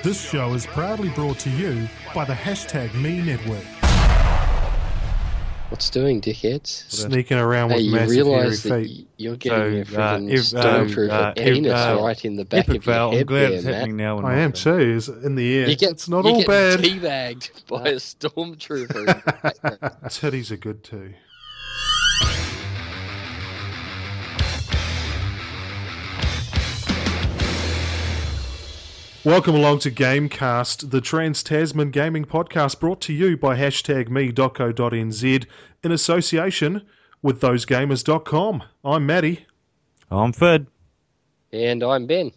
This show is proudly brought to you by the #Me Network. What's doing, dickheads? Sneaking around with you massive realise hairy that feet. you're getting a freaking stormtrooper penis right in the back of your head. I'm glad there, it's happening now. I am too. Is in the air. It's not all getting bad. Teabagged by a stormtrooper. Titties are good too. Welcome along to Gamecast, the Trans-Tasman gaming podcast brought to you by #me.co.nz in association with thosegamers.com. I'm Matty. I'm Fid. And I'm Ben.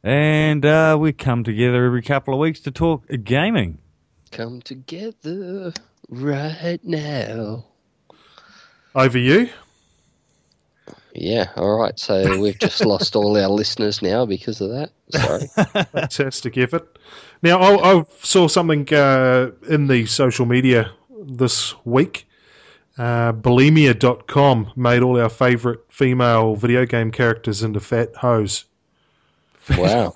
And we come together every couple of weeks to talk gaming. Come together right now. Over you. Yeah, all right. So we've just lost all our listeners now because of that. Sorry. Fantastic effort. Now, I saw something in the social media this week. Bulimia.com made all our favourite female video game characters into fat hoes. Wow.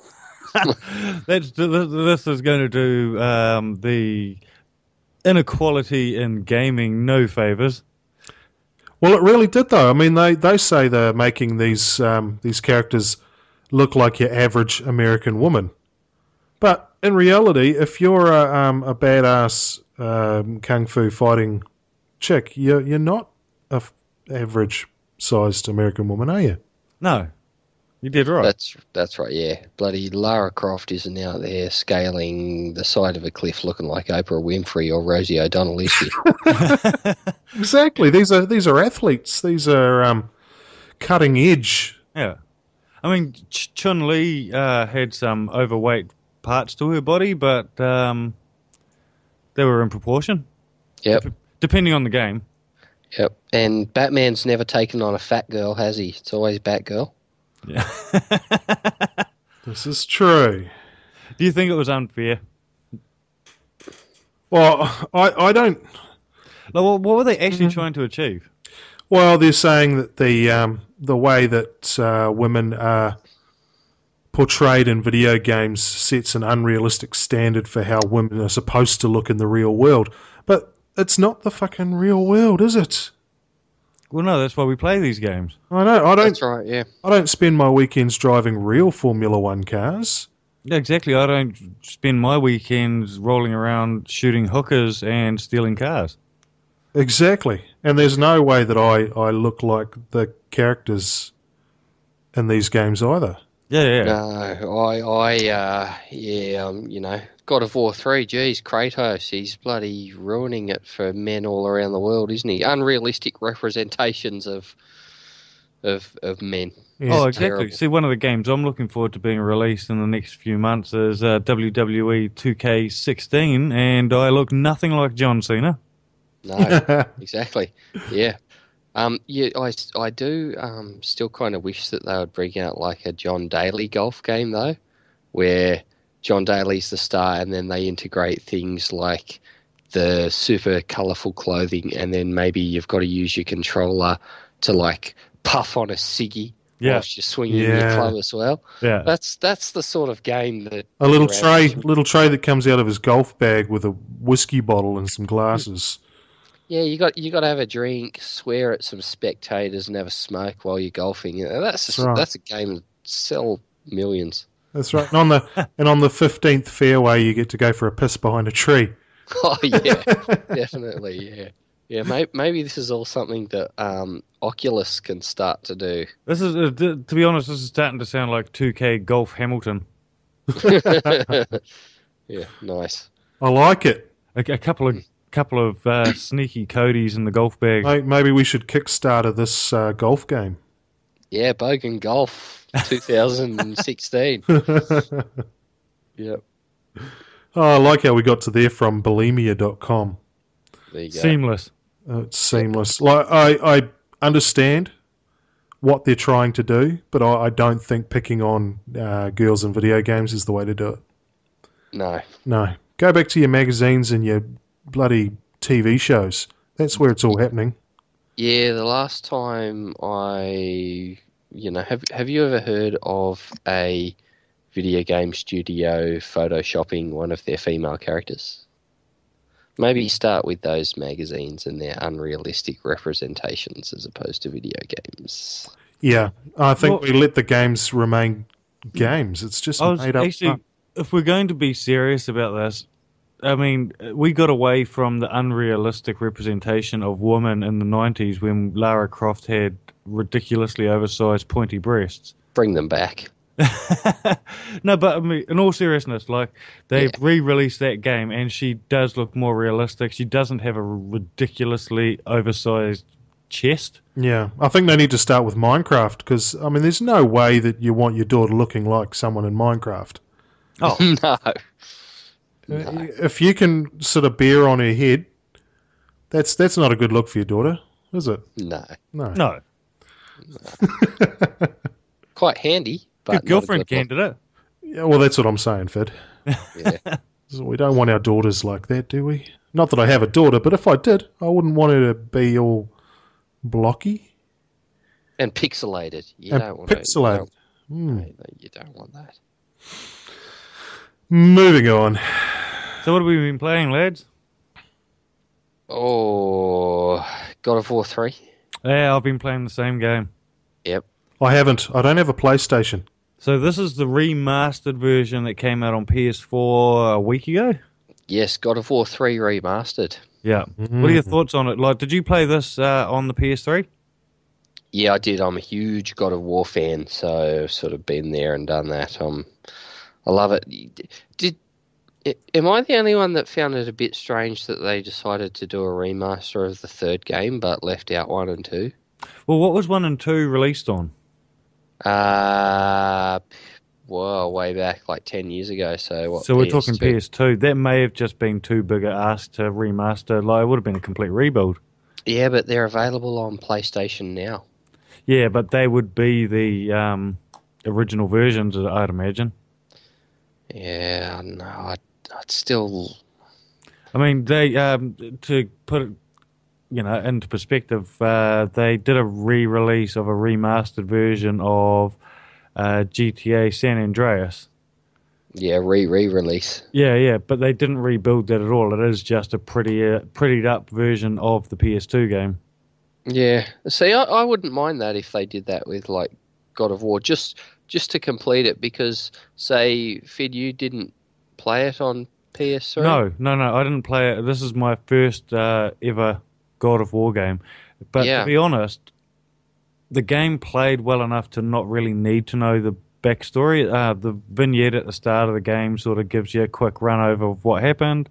This is going to do the inequality in gaming no favours. Well, it really did, though. I mean, they say they're making these characters look like your average American woman. But in reality, if you're a badass kung fu fighting chick, you're not a average sized American woman, are you? No, you did right. That's right. Yeah, bloody Lara Croft isn't out there scaling the side of a cliff looking like Oprah Winfrey or Rosie O'Donnell, is she? Exactly. These are athletes. These are cutting edge. Yeah. I mean, Chun-Li had some overweight parts to her body, but they were in proportion. Yep. Depending on the game. Yep. And Batman's never taken on a fat girl, has he? It's always Batgirl. Yeah. This is true. Do you think it was unfair? Well, I don't... What were they actually trying to achieve? Well, they're saying that the way that women are portrayed in video games sets an unrealistic standard for how women are supposed to look in the real world. But it's not the fucking real world, is it? Well, no, that's why we play these games. I know. That's right, yeah. I don't spend my weekends driving real Formula One cars. Yeah, exactly. I don't spend my weekends rolling around shooting hookers and stealing cars. Exactly. And there's no way that I look like the characters in these games either. Yeah. No, God of War 3, geez, Kratos, he's bloody ruining it for men all around the world, isn't he? Unrealistic representations of men. Yeah. Oh, exactly. Terrible. See, one of the games I'm looking forward to being released in the next few months is WWE 2K16, and I look nothing like John Cena. No, exactly. Yeah. I do still kind of wish that they would bring out like a John Daly golf game, though, where John Daly's the star and then they integrate things like the super colourful clothing and then maybe you've got to use your controller to like puff on a ciggy whilst you're swinging your club as well. Yeah. That's the sort of game that... A little tray that comes out of his golf bag with a whiskey bottle and some glasses. Yeah, you got to have a drink, swear at some spectators, and have a smoke while you're golfing. That's a game that sell millions. That's right. And on the 15th fairway, you get to go for a piss behind a tree. Oh yeah, definitely. Yeah. Maybe this is all something that Oculus can start to do. This is, to be honest, this is starting to sound like 2K Golf Hamilton. Yeah, nice. I like it. A couple of sneaky Codys in the golf bag. Maybe we should Kickstarter this golf game. Yeah, Bogan Golf 2016. Yep. Oh, I like how we got to there from bulimia.com. There you go. Seamless. It's seamless. Like I understand what they're trying to do, but I don't think picking on girls in video games is the way to do it. No. Go back to your magazines and your bloody TV shows. That's where it's all happening. Yeah, the last time have you ever heard of a video game studio photoshopping one of their female characters. Maybe start with those magazines and their unrealistic representations as opposed to video games. Yeah, I think we let the games remain games. It's just made up. Actually, if we're going to be serious about this, I mean, we got away from the unrealistic representation of women in the 90s when Lara Croft had ridiculously oversized pointy breasts. Bring them back. No, but I mean, in all seriousness, like they've re-released that game and she does look more realistic. She doesn't have a ridiculously oversized chest. Yeah, I think they need to start with Minecraft because, I mean, there's no way that you want your daughter looking like someone in Minecraft. Oh, No. If you can sort of bear on her head, that's not a good look for your daughter, is it? No. no. Quite handy, but Your girlfriend not a good can, did it? Yeah, well, that's what I'm saying, Fid. look. Yeah. So we don't want our daughters like that, do we? Not that I have a daughter, but if I did, I wouldn't want her to be all blocky And pixelated. You and don't want pixelated. You don't want that. Moving on. So what have we been playing, lads? Oh, God of War 3? Yeah, I've been playing the same game. Yep. I haven't. I don't have a PlayStation. So this is the remastered version that came out on PS4 a week ago? Yes, God of War 3 remastered. Yeah. What are your thoughts on it? Like, did you play this on the PS3? Yeah, I did. I'm a huge God of War fan, so I've sort of been there and done that. I love it. Am I the only one that found it a bit strange that they decided to do a remaster of the third game but left out 1 and 2? Well, what was 1 and 2 released on? Well, way back like 10 years ago. So what? So we're talking PS2? PS2. That may have just been too big a ask to remaster. Like, it would have been a complete rebuild. Yeah, but they're available on PlayStation now. Yeah, but they would be the original versions, I'd imagine. Yeah, no, I'd still. I mean, they to put it, into perspective, they did a re-release of a remastered version of GTA San Andreas. Yeah, re-release. Yeah, but they didn't rebuild that at all. It is just a prettied up version of the PS2 game. Yeah, see, I wouldn't mind that if they did that with like God of War, just to complete it. Because say, Fid, you didn't play it on PS3. No, I didn't play it. This is my first ever God of War game. But Yeah. to be honest, the game played well enough to not really need to know the backstory. The vignette at the start of the game sort of gives you a quick run over of what happened,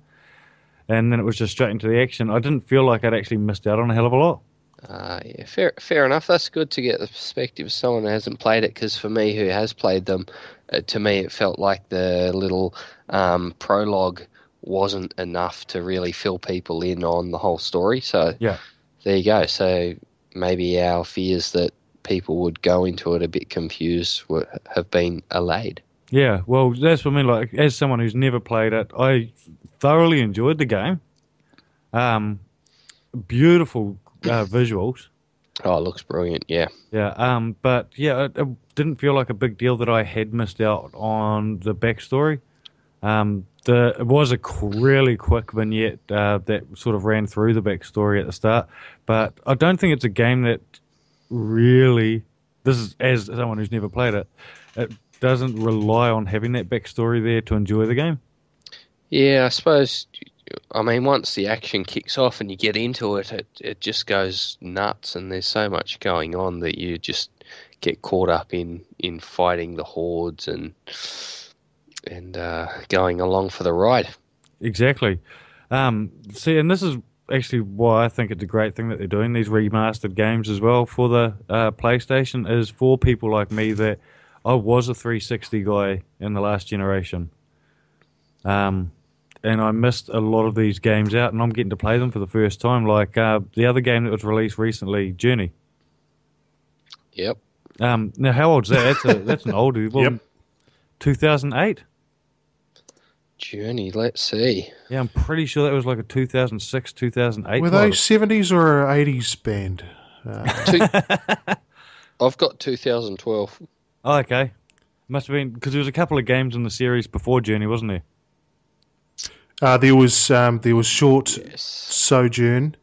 and then it was just straight into the action. I didn't feel like I'd actually missed out on a hell of a lot. Yeah, fair enough. That's good to get the perspective of someone who hasn't played it. Because for me, who has played them, to me it felt like the little prologue wasn't enough to really fill people in on the whole story. So Yeah. there you go. So maybe our fears that people would go into it a bit confused have been allayed. Yeah, well, that's for me. Like, as someone who's never played it, I thoroughly enjoyed the game. Beautiful visuals. Oh, it looks brilliant. Yeah. Yeah, but yeah, it didn't feel like a big deal that I had missed out on the backstory. It was a really quick vignette that sort of ran through the backstory at the start, but I don't think it's a game that really. This is as someone who's never played it. It doesn't rely on having that backstory there to enjoy the game. Yeah, I suppose. I mean, once the action kicks off and you get into it, it just goes nuts, and there's so much going on that you just get caught up in fighting the hordes and going along for the ride. Exactly. See, and this is actually why I think it's a great thing that they're doing these remastered games as well for the PlayStation, is for people like me that I was a 360 guy in the last generation. And I missed a lot of these games out, and I'm getting to play them for the first time. Like the other game that was released recently, Journey. Yep. Now, how old's that? That's an oldie. Well, Yep. 2008? Journey, let's see. Yeah, I'm pretty sure that was like a 2006, 2008. Were they 70s or 80s band? I've got 2012. Oh, okay. Must have been because there was a couple of games in the series before Journey, wasn't there? There was short Yes. sojourn,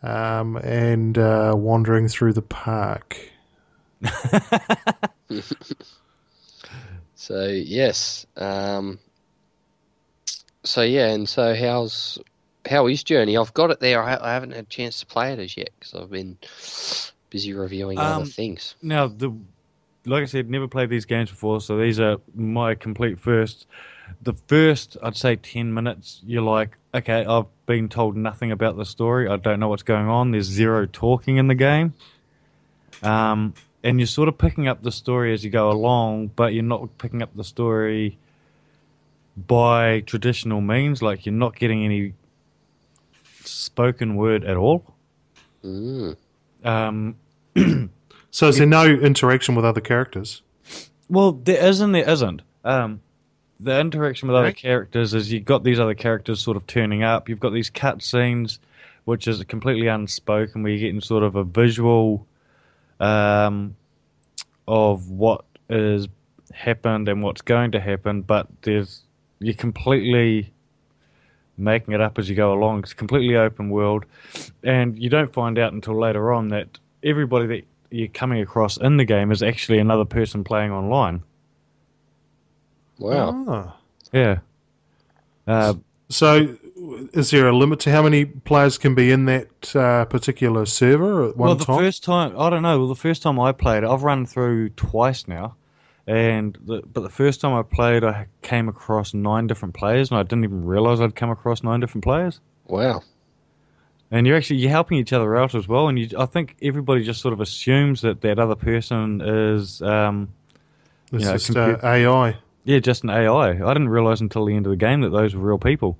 and wandering through the park. So yes. So yeah, and so how is Journey? I've got it there. I haven't had a chance to play it as yet because I've been busy reviewing other things. Now, like I said, never played these games before, so these are my complete first. The first, I'd say, 10 minutes, you're like, okay, I've been told nothing about the story. I don't know what's going on. There's zero talking in the game. And you're sort of picking up the story as you go along, but you're not picking up the story by traditional means. Like, you're not getting any spoken word at all. Mm. So is there no interaction with other characters? Well, there is and there isn't. The interaction with other characters is you've got these other characters sort of turning up. You've got these cutscenes, which is completely unspoken, where you're getting sort of a visual of what is happened and what's going to happen, but you're completely making it up as you go along. It's completely open world, and you don't find out until later on that everybody that you're coming across in the game is actually another person playing online. Wow. Ah. Yeah. So is there a limit to how many players can be in that particular server at one time? First time, I don't know. Well, the first time I played it, I've run through twice now, but the first time I played, I came across 9 different players, and I didn't even realize I'd come across 9 different players. Wow. And you're helping each other out as well, and I think everybody just sort of assumes that other person is, It's just AI. Yeah, just an AI. I didn't realize until the end of the game that those were real people.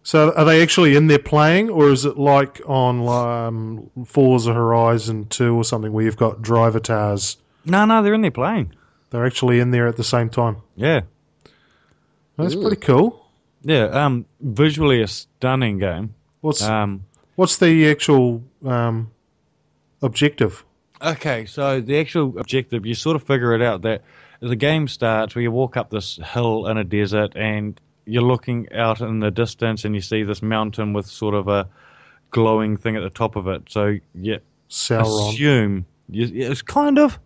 So are they actually in there playing, or is it like on Forza Horizon 2 or something where you've got drivatars? No, they're in there playing. They're actually in there at the same time. Yeah. That's pretty cool. Yeah, visually a stunning game. What's the actual objective? Okay, so the actual objective, you sort of figure it out that the game starts where you walk up this hill in a desert and you're looking out in the distance and you see this mountain with sort of a glowing thing at the top of it. So you Sauron. it's kind of.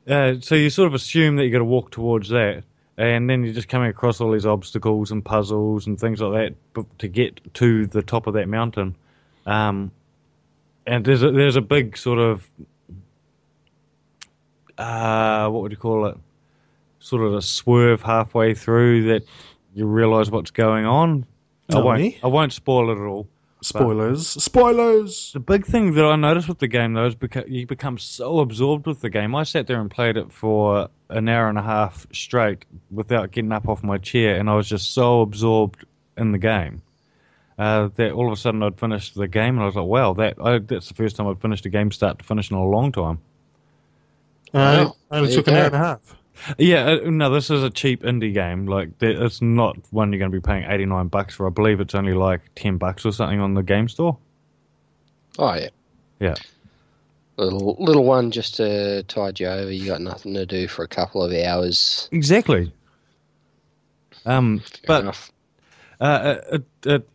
So you sort of assume that you're going to walk towards that, and then you're just coming across all these obstacles and puzzles and things like that to get to the top of that mountain. And there's a big sort of what would you call it? Sort of a swerve halfway through that you realise what's going on. I won't spoil it at all. Spoilers. The big thing that I noticed with the game, though, is you become so absorbed with the game. I sat there and played it for an hour and a half straight without getting up off my chair, and I was just so absorbed in the game that all of a sudden I'd finished the game, and I was like, wow, that's the first time I'd finished a game start to finish in a long time. Only took an hour and a half. Yeah, no, this is a cheap indie game. Like, it's not one you're going to be paying $89 for. I believe it's only like $10 or something on the game store. Oh yeah, yeah. Little one just to tide you over. You got nothing to do for a couple of hours. Exactly. Fair but enough. it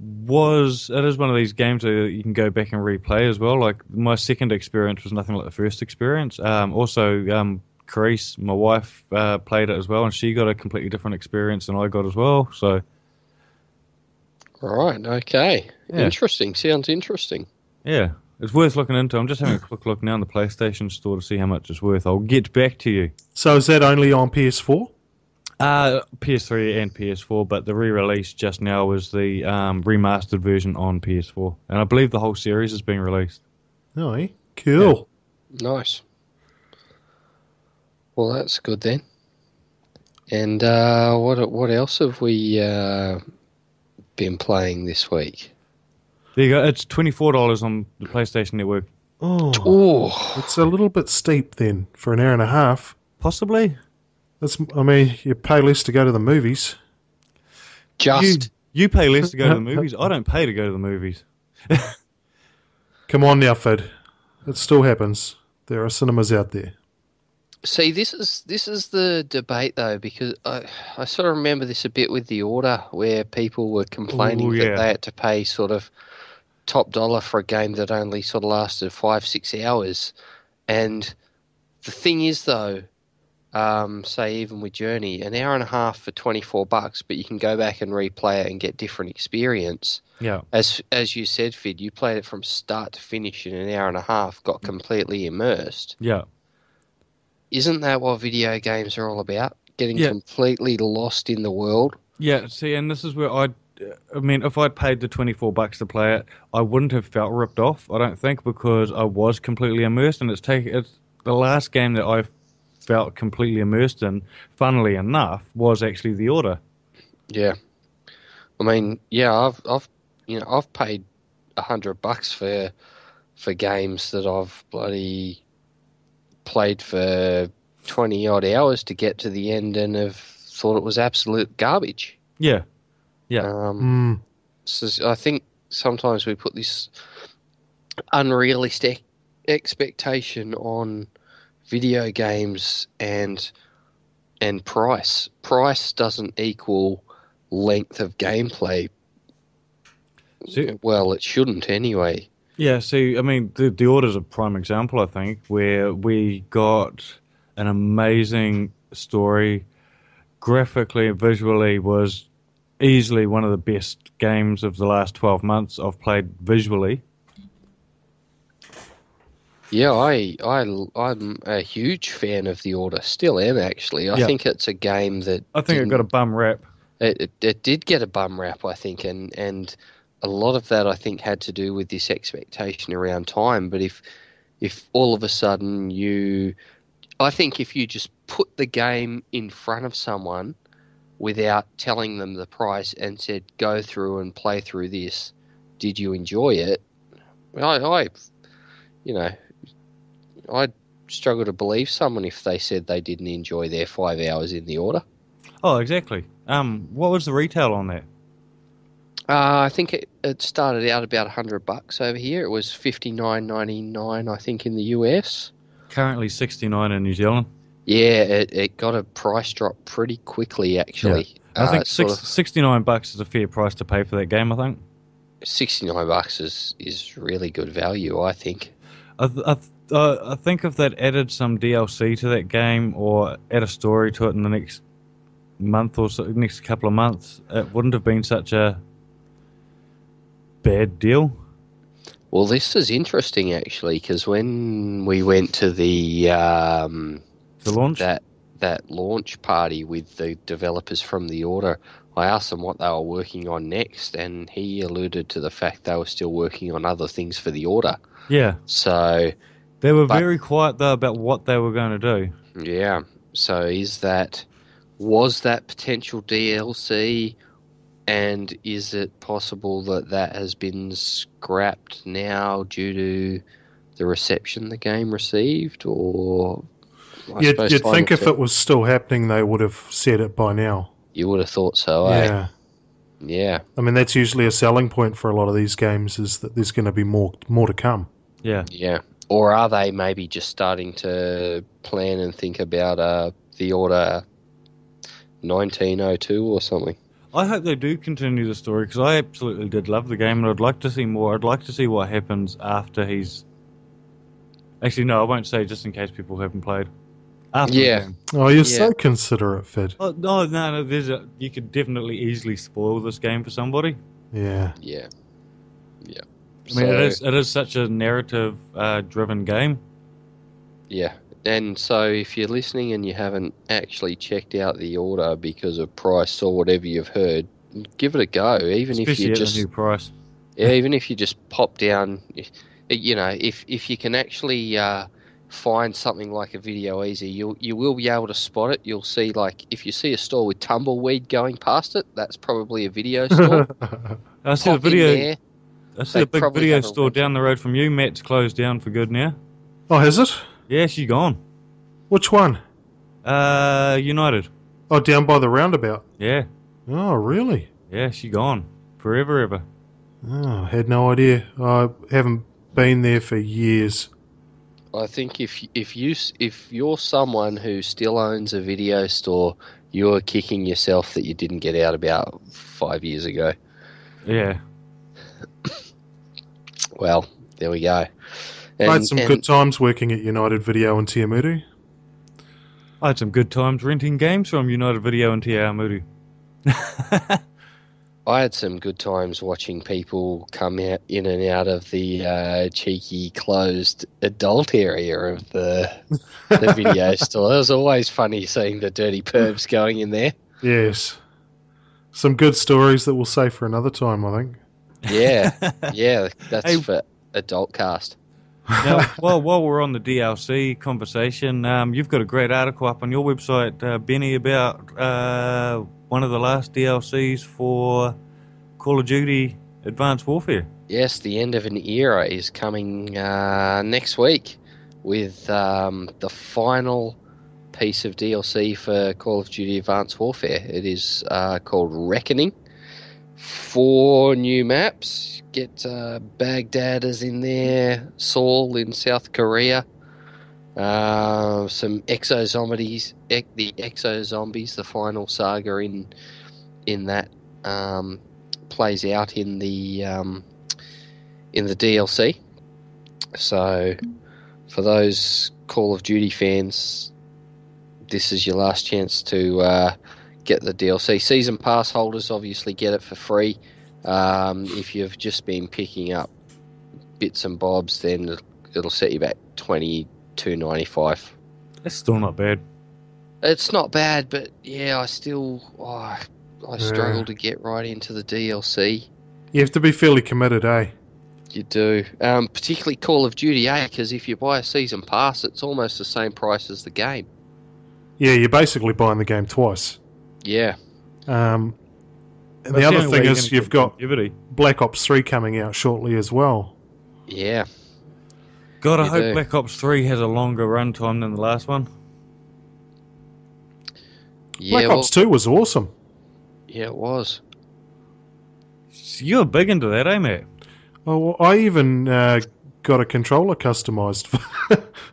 is one of these games that you can go back and replay as well. Like, my second experience was nothing like the first experience. Also, Carice, my wife, played it as well, and she got a completely different experience than I got as well. So, Right, okay. Yeah. Interesting. Sounds interesting. yeah, it's worth looking into. I'm just having a quick look now in the PlayStation Store to see how much it's worth. I'll get back to you. So is that only on PS4? PS3 and PS4, but the re-release just now was the remastered version on PS4, and I believe the whole series is being released. Oh, cool. Nice. Well, that's good then. And what else have we been playing this week? There you go. It's $24 on the PlayStation Network. Oh, It's a little bit steep then for an hour and a half. Possibly. You pay less to go to the movies. You pay less to go to the movies. I don't pay to go to the movies. Come on now, Fid. It still happens. There are cinemas out there. See, this is the debate though, because I sort of remember this a bit with the order, where people were Oh complaining that yeah, they had to pay sort of top dollar for a game that only sort of lasted 5-6 hours. And the thing is though, say even with Journey, an hour and a half for $24, but you can go back and replay it and get different experience. yeah, As you said, Fid, you played it from start to finish in an hour and a half, got completely immersed. yeah, Isn't that what video games are all about? Getting yeah, completely lost in the world? yeah. See, and this is where I mean, if I'd paid the $24 to play it, I wouldn't have felt ripped off. I don't think because I was completely immersed, and it's the last game that I felt completely immersed in. Funnily enough, was actually The Order. Yeah. I mean, yeah, I've paid $100 for games that I've bloody played for 20 odd hours to get to the end and have thought it was absolute garbage. Yeah, yeah, Um, so I think sometimes we put this unrealistic expectation on video games and price. Price doesn't equal length of gameplay. see, Well, it shouldn't anyway. yeah. See, I mean, the Order's a prime example, I think, where we got an amazing story, graphically and visually was easily one of the best games of the last 12 months I've played visually. Yeah, I'm a huge fan of The Order. Still am actually. I Yeah, think it's a game that I think it got a didn't. bum rap. It did get a bum rap, I think, and a lot of that I think had to do with this expectation around time. But if all of a sudden I think if you just put the game in front of someone without telling them the price and said, go through and play through this, did you enjoy it? I you know, I'd struggle to believe someone if they said they didn't enjoy their 5 hours in the order. Oh, exactly. What was the retail on that? I think it started out about $100 over here. It was 59.99, I think, in the US. Currently 69 in New Zealand. Yeah, it got a price drop pretty quickly, Yeah. actually. I think Sort of $69 is a fair price to pay for that game, I think. $69 is really good value, I think. I think if they'd added some DLC to that game or add a story to it in the next month or so, next couple of months, it wouldn't have been such a bad deal. Well, this is interesting actually, because when we went to the The launch? that launch party with the developers from the Order, I asked them what they were working on next, and he alluded to the fact they were still working on other things for the Order. Yeah. So, They were but very quiet, though, about what they were going to do. yeah, so was that potential DLC, and is it possible that that has been scrapped now due to the reception the game received, or I suppose You'd time will think if tell. it was still happening, they would have said it by now. You would have thought so, eh? Yeah. Yeah, I mean, that's usually a selling point for a lot of these games is that there's going to be more to come. Yeah. yeah. Or are they maybe just starting to plan and think about the Order 1902 or something? I hope they do continue the story because I absolutely did love the game and I'd like to see more. I'd like to see what happens after he's. Actually, no, I won't say just in case people haven't played. After the Yeah, game. Oh, you're yeah, so considerate, Fid. Oh, no. You could definitely easily spoil this game for somebody. Yeah. yeah, yeah. I mean, So, it is such a narrative driven game. yeah. And so if you're listening and you haven't actually checked out the Order because of price or whatever you've heard, give it a go. Especially at the new price. Yeah, even if you just pop down, if you can actually find something like a Video Easy, you will be able to spot it. You'll see, like, if you see a store with tumbleweed going past it, that's probably a video store. I see the Pop in video. there. I see They a big probably video have a store down rental. the road from you. Matt's closed down for good now. Oh, has it? Yeah, she's gone. Which one? United. Oh, down by the roundabout. Yeah, Oh, really? yeah, she gone forever, ever. Oh, I had no idea. I haven't been there for years. I think if you're someone who still owns a video store, you're kicking yourself that you didn't get out about 5 years ago. Yeah. Well, there we go. I had some good times working at United Video in Tiamuru. I had some good times renting games from United Video in Te Aomuru. I had some good times watching people come out in and out of the cheeky closed adult area of the video store. It was always funny seeing the dirty pervs going in there. Yes. Some good stories that we'll save for another time, I think. Yeah, that's for adult cast. Now, while we're on the DLC conversation, you've got a great article up on your website, Benny, about one of the last DLCs for Call of Duty Advanced Warfare. Yes, the end of an era is coming next week with the final piece of DLC for Call of Duty Advanced Warfare. It is called Reckoning. 4 new maps. Get Baghdad is in there, Seoul in South Korea, some exo-zombies, the exo-zombies, the final saga in that plays out in the DLC. So for those Call of Duty fans, this is your last chance to get the DLC. Season pass holders obviously get it for free. If you've just been picking up bits and bobs, then it'll set you back $22.95. That's still not bad. It's not bad, but yeah, I struggle to get right into the DLC. You have to be fairly committed, eh? You do. Particularly Call of Duty, because if you buy a season pass, it's almost the same price as the game. Yeah, you're basically buying the game twice. Yeah. And the other thing is you've got Black Ops 3 coming out shortly as well. Yeah. God, I hope Black Ops 3 has a longer runtime than the last one. Yeah, Black Ops 2 was awesome. Yeah, it was. You're big into that, eh, Matt? Oh, well, I even got a controller customized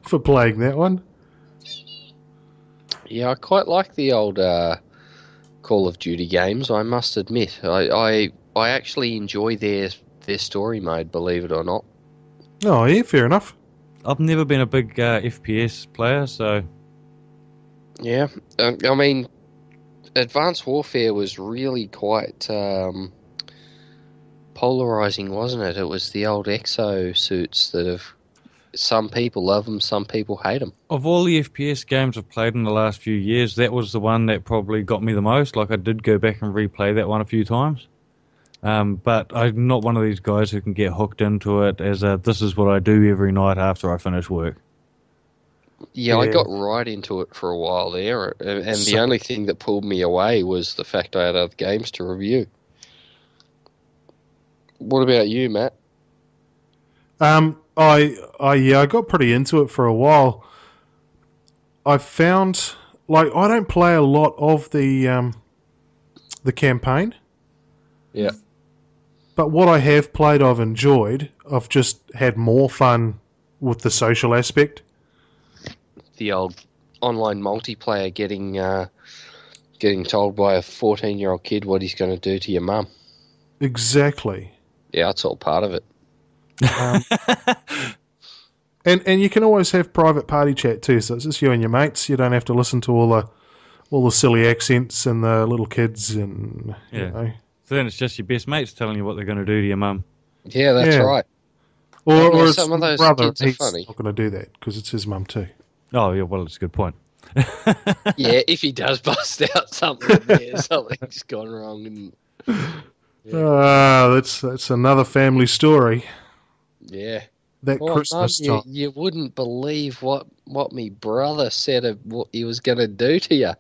for playing that one. Yeah, I quite like the old Call of Duty games, I must admit. I actually enjoy their story mode, believe it or not. Oh, yeah, fair enough. I've never been a big FPS player, so... Yeah, I mean, Advanced Warfare was really quite polarizing, wasn't it? It was the old exo suits that have... Some people love them, some people hate them. Of all the FPS games I've played in the last few years, that was the one that probably got me the most. Like, I did go back and replay that one a few times. But I'm not one of these guys who can get hooked into it as this is what I do every night after I finish work. Yeah, I got right into it for a while there, and the only thing that pulled me away was the fact I had other games to review. What about you, Matt? I got pretty into it for a while. I found, like, I don't play a lot of the campaign. Yeah. But what I have played, I've enjoyed. I've just had more fun with the social aspect. The old online multiplayer getting told by a 14-year-old kid what he's going to do to your mum. Exactly. Yeah, that's all part of it. And you can always have private party chat too. So it's just you and your mates. You don't have to listen to all the silly accents and the little kids and you know. So then it's just your best mates telling you what they're going to do to your mum. Yeah, that's right. Or some of those brother, kids are he's funny. not going to do that because it's his mum too. Oh, yeah, well, it's a good point. Yeah, if he does bust out something, something's gone wrong. That's another family story. Yeah. That Christmas time. You wouldn't believe what me brother said of what he was going to do to you.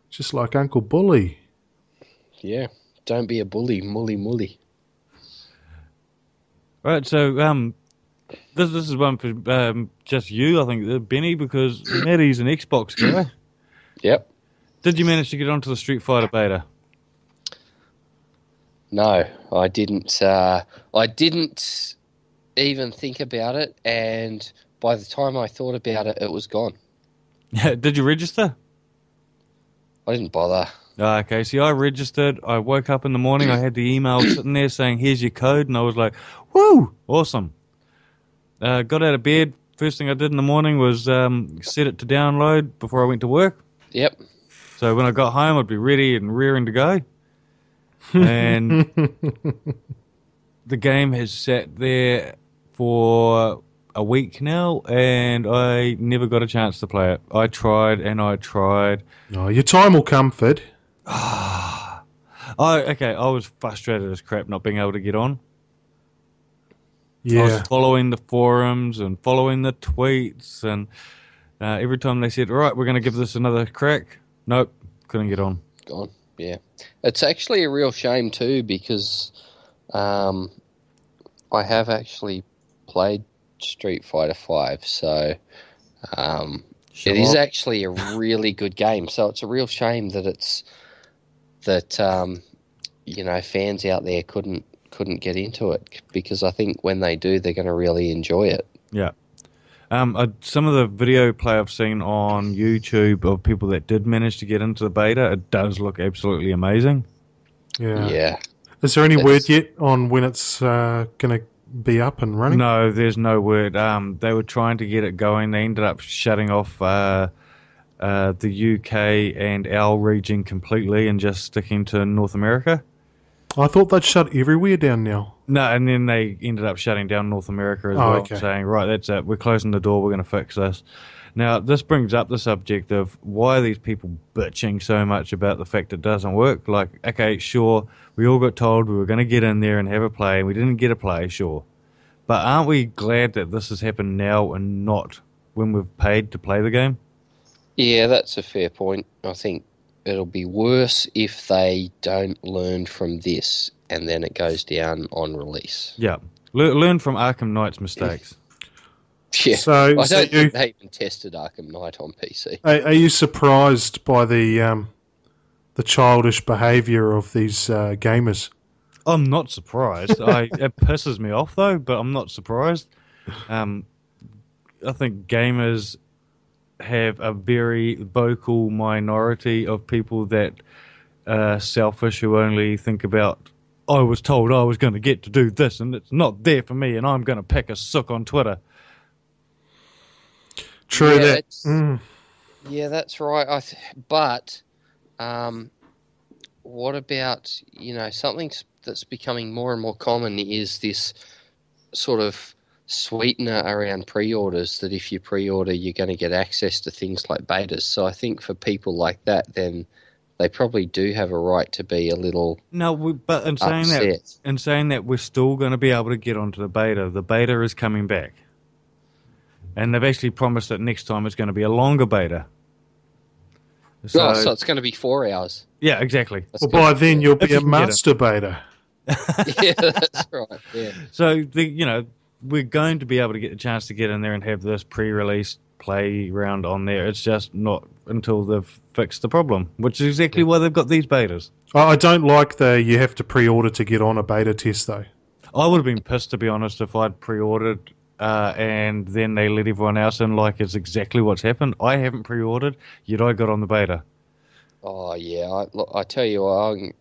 Just like Uncle Bully. Yeah, don't be a bully, mully. Right, so this is one for just you, I think, Benny, because Maddie's an Xbox guy. Yep. Did you manage to get onto the Street Fighter beta? No, I didn't. I didn't even think about it, and by the time I thought about it, it was gone. Did you register? I didn't bother. Okay, see, I registered. I woke up in the morning. I had the email sitting there saying, "Here's your code," and I was like, "Woo, awesome!" Got out of bed. First thing I did in the morning was set it to download before I went to work. Yep. So when I got home, I'd be ready and rearing to go. And the game has sat there for a week now, and I never got a chance to play it. I tried and I tried. Oh, your time will come, Fid. I was frustrated as crap not being able to get on. I was Yeah. following the forums and following the tweets, and every time they said, "All right, we're going to give this another crack," nope, couldn't get on. Gone. Yeah. It's actually a real shame too, because I have actually played Street Fighter 5, so it is actually a really good game. So it's a real shame that fans out there couldn't get into it, because I think when they do, they're going to really enjoy it. Yeah. Some of the video play I've seen on YouTube of people that did manage to get into the beta, it does look absolutely amazing. Yeah. Is there any word yet on when it's going to be up and running? No, there's no word. They were trying to get it going. They ended up shutting off the UK and our region completely and just sticking to North America. I thought they'd shut everywhere down now. No, and then they ended up shutting down North America as well, okay. saying, right, that's it. We're closing the door. We're going to fix this. Now, this brings up the subject of why are these people bitching so much about the fact it doesn't work? Like, okay, sure, we all got told we were going to get in there and have a play, and we didn't get a play, sure. But aren't we glad that this has happened now and not when we've paid to play the game? Yeah, that's a fair point. I think it'll be worse if they don't learn from this and then it goes down on release. Yeah. Learn from Arkham Knight's mistakes. Yeah, So, I don't think they even tested Arkham Knight on PC. Are you surprised by the childish behaviour of these gamers? I'm not surprised. It pisses me off, though, but I'm not surprised. I think gamers have a very vocal minority of people that are selfish, who only think about, I was told I was going to get to do this, and it's not there for me, and I'm going to pick a sook on Twitter. True yeah, that. Yeah, that's right. But what about, something that's becoming more and more common is this sort of sweetener around pre-orders, that if you pre-order, you're going to get access to things like betas. So I think for people like that, then they probably do have a right to be a little but in saying that, we're still going to be able to get onto the beta. The beta is coming back. And they've actually promised that next time it's going to be a longer beta. So it's going to be 4 hours. Yeah, exactly. Well, by then you'll be a master beta. Yeah, that's right. Yeah. So we're going to be able to get the chance to get in there and have this pre-release play round on there. It's just not until they've fixed the problem, which is exactly why they've got these betas. I don't like you have to pre-order to get on a beta test, though. I would have been pissed, to be honest, if I'd pre-ordered and then they let everyone else in like it's exactly what's happened. I haven't pre-ordered, yet I got on the beta. Oh, yeah. I tell you what, I'm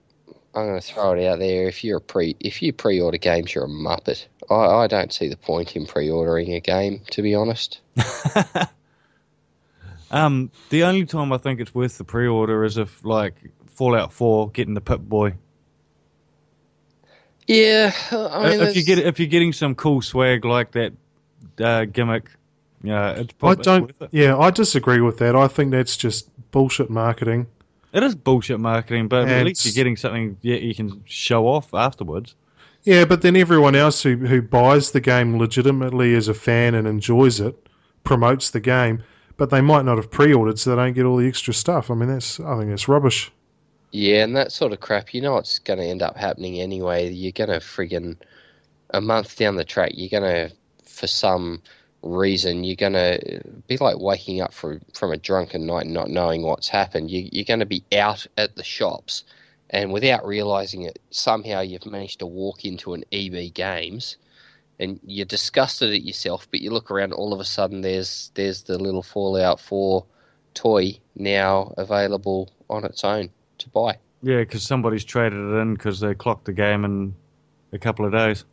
going to throw it out there. If you pre-order games, you're a muppet. I don't see the point in pre-ordering a game, to be honest. The only time I think it's worth the pre-order is if, like, Fallout 4 getting the Pip-Boy. Yeah, I mean, if you're getting some cool swag like that gimmick, it's probably worth it. Yeah, I disagree with that. I think that's just bullshit marketing. It is bullshit marketing, but at least you're getting something you can show off afterwards. Yeah, but then everyone else who buys the game legitimately as a fan and enjoys it promotes the game, but they might not have pre-ordered, so they don't get all the extra stuff. I mean, I think that's rubbish. Yeah, and that sort of crap, what's going to end up happening anyway. You're going to friggin' a month down the track, you're going to, for some reason, you're going to be like waking up from a drunken night and not knowing what's happened. You're going to be out at the shops, and without realizing it, somehow you've managed to walk into an EB Games, and you're disgusted at yourself. But you look around, all of a sudden, there's the little Fallout 4 toy now available on its own to buy. Yeah, because somebody's traded it in because they clocked the game in a couple of days.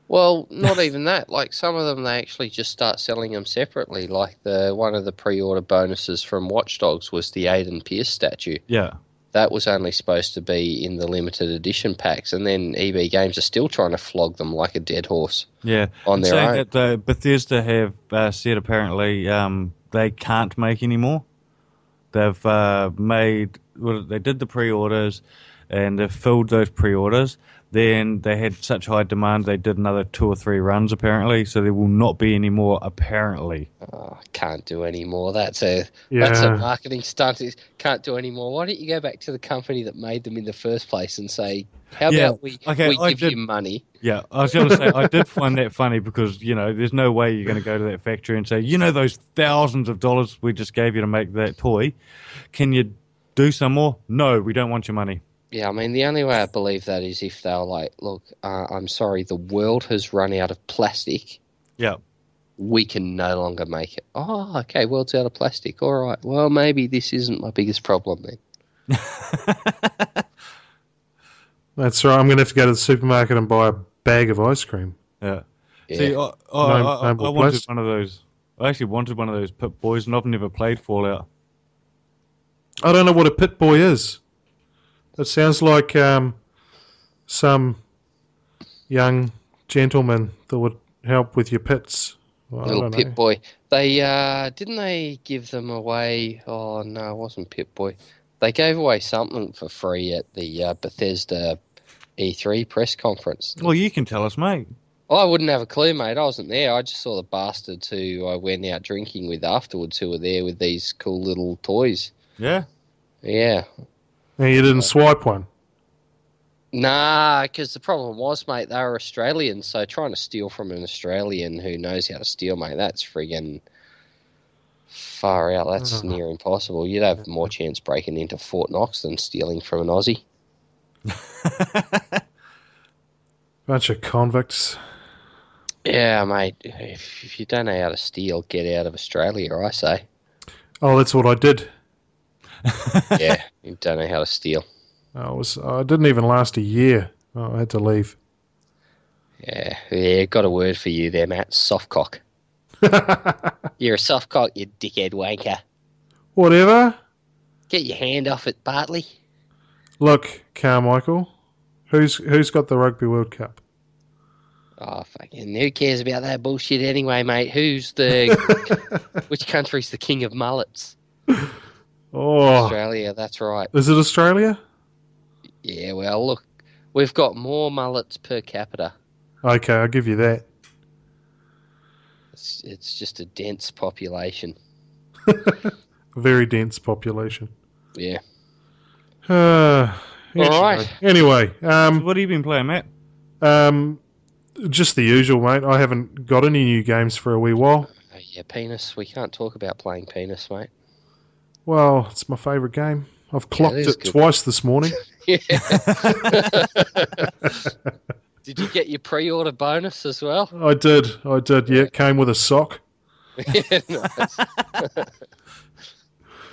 Well, not even that. Like some of them, they actually just start selling them separately. Like one of the pre-order bonuses from Watch Dogs was the Aiden Pierce statue. Yeah. That was only supposed to be in the limited edition packs, and then EB Games are still trying to flog them like a dead horse. Yeah. On their saying own. that Bethesda have said apparently they can't make any more. They've they did the pre-orders and they've filled those pre-orders. Then they had such high demand they did another 2 or 3 runs apparently, so there will not be any more apparently. Oh, can't do any more. That's a marketing stunt. Can't do any more. Why don't you go back to the company that made them in the first place and say, how about we give you money? Yeah, I was going to say, I did find that funny because, there's no way you're going to go to that factory and say, those thousands of dollars we just gave you to make that toy, can you do some more? No, we don't want your money. Yeah, I mean, the only way I believe that is if they're like, look, I'm sorry, the world has run out of plastic. Yeah. We can no longer make it. Oh, okay, world's out of plastic. All right, well, maybe this isn't my biggest problem then. That's right. I'm going to have to go to the supermarket and buy a bag of ice cream. Yeah. Yeah. See, I wanted one of those. I actually wanted one of those Pip Boys, and I've never played Fallout. I don't know what a Pit Boy is. It sounds like some young gentleman that would help with your pits. Well, Little Pip Boy. They didn't they give them away? Oh no, it wasn't Pip Boy. They gave away something for free at the Bethesda E3 press conference. Well, you can tell us, mate. I wouldn't have a clue, mate. I wasn't there. I just saw the bastards who I went out drinking with afterwards who were there with these cool little toys. Yeah? Yeah. And you didn't swipe one? Nah, because the problem was, mate, they were Australians, so trying to steal from an Australian who knows how to steal, mate, that's friggin' far out. That's near impossible. You'd have more chance breaking into Fort Knox than stealing from an Aussie. Bunch of convicts. Yeah, mate, if you don't know how to steal, get out of Australia, I say. Oh, that's what I did. Yeah, you don't know how to steal. I didn't even last a year. Oh, I had to leave. Yeah, got a word for you there, Matt. Softcock. You're a softcock, you dickhead wanker. Whatever. Get your hand off it, Bartley. Look, Carmichael, who's got the Rugby World Cup? Oh, fucking, who cares about that bullshit anyway, mate? Which country's the king of mullets? Oh, Australia, that's right. Is it Australia? Yeah, well, look, we've got more mullets per capita. Okay, I'll give you that. It's just a dense population. A very dense population. Yeah. All right. Anyway, So what have you been playing, Matt? just the usual, mate. I haven't got any new games for a wee while. Yeah, penis. We can't talk about playing penis, mate. Well, it's my favourite game. I've clocked it good. twice this morning. Yeah. Did you get your pre-order bonus as well? I did. Yeah, it came with a sock. Yeah, nice.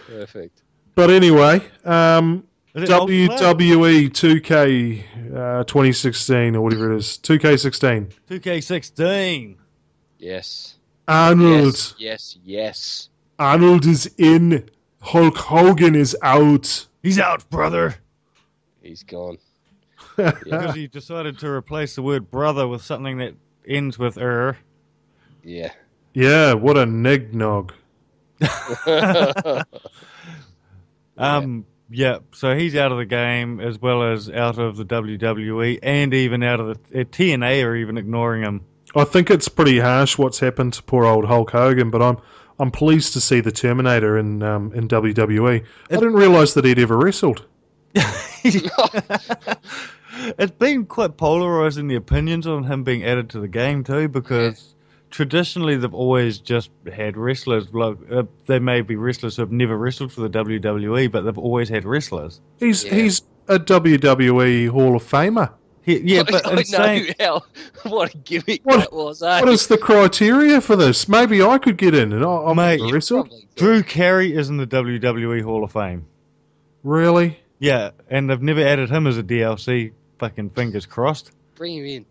Perfect. But anyway, Is it WWE 2K 2016 or whatever it is, 2K16. 2K16. Yes. Arnold. Yes. Arnold is in. Hulk Hogan is out. He's out, brother. He's gone. Because he decided to replace the word brother with something that ends with er. Yeah. Yeah, what a nignog. Yeah, so he's out of the game as well as out of the WWE and even out of the TNA are even ignoring him. I think it's pretty harsh what's happened to poor old Hulk Hogan, but I'm pleased to see the Terminator in WWE. I didn't realise that he'd ever wrestled. It's been quite polarising, the opinions on him being added to the game too, because traditionally they've always just had wrestlers. Like, they may be wrestlers who have never wrestled for the WWE, but they've always had wrestlers. He's a WWE Hall of Famer. Yeah, but I insane. know what a gimmick What- that was. Eh? What is the criteria for this? Maybe I could get in, and I've Mate, never wrestled. Probably good. Drew Carey is in the WWE Hall of Fame. Really? Yeah, and they've never added him as a DLC. Fucking fingers crossed. Bring him in.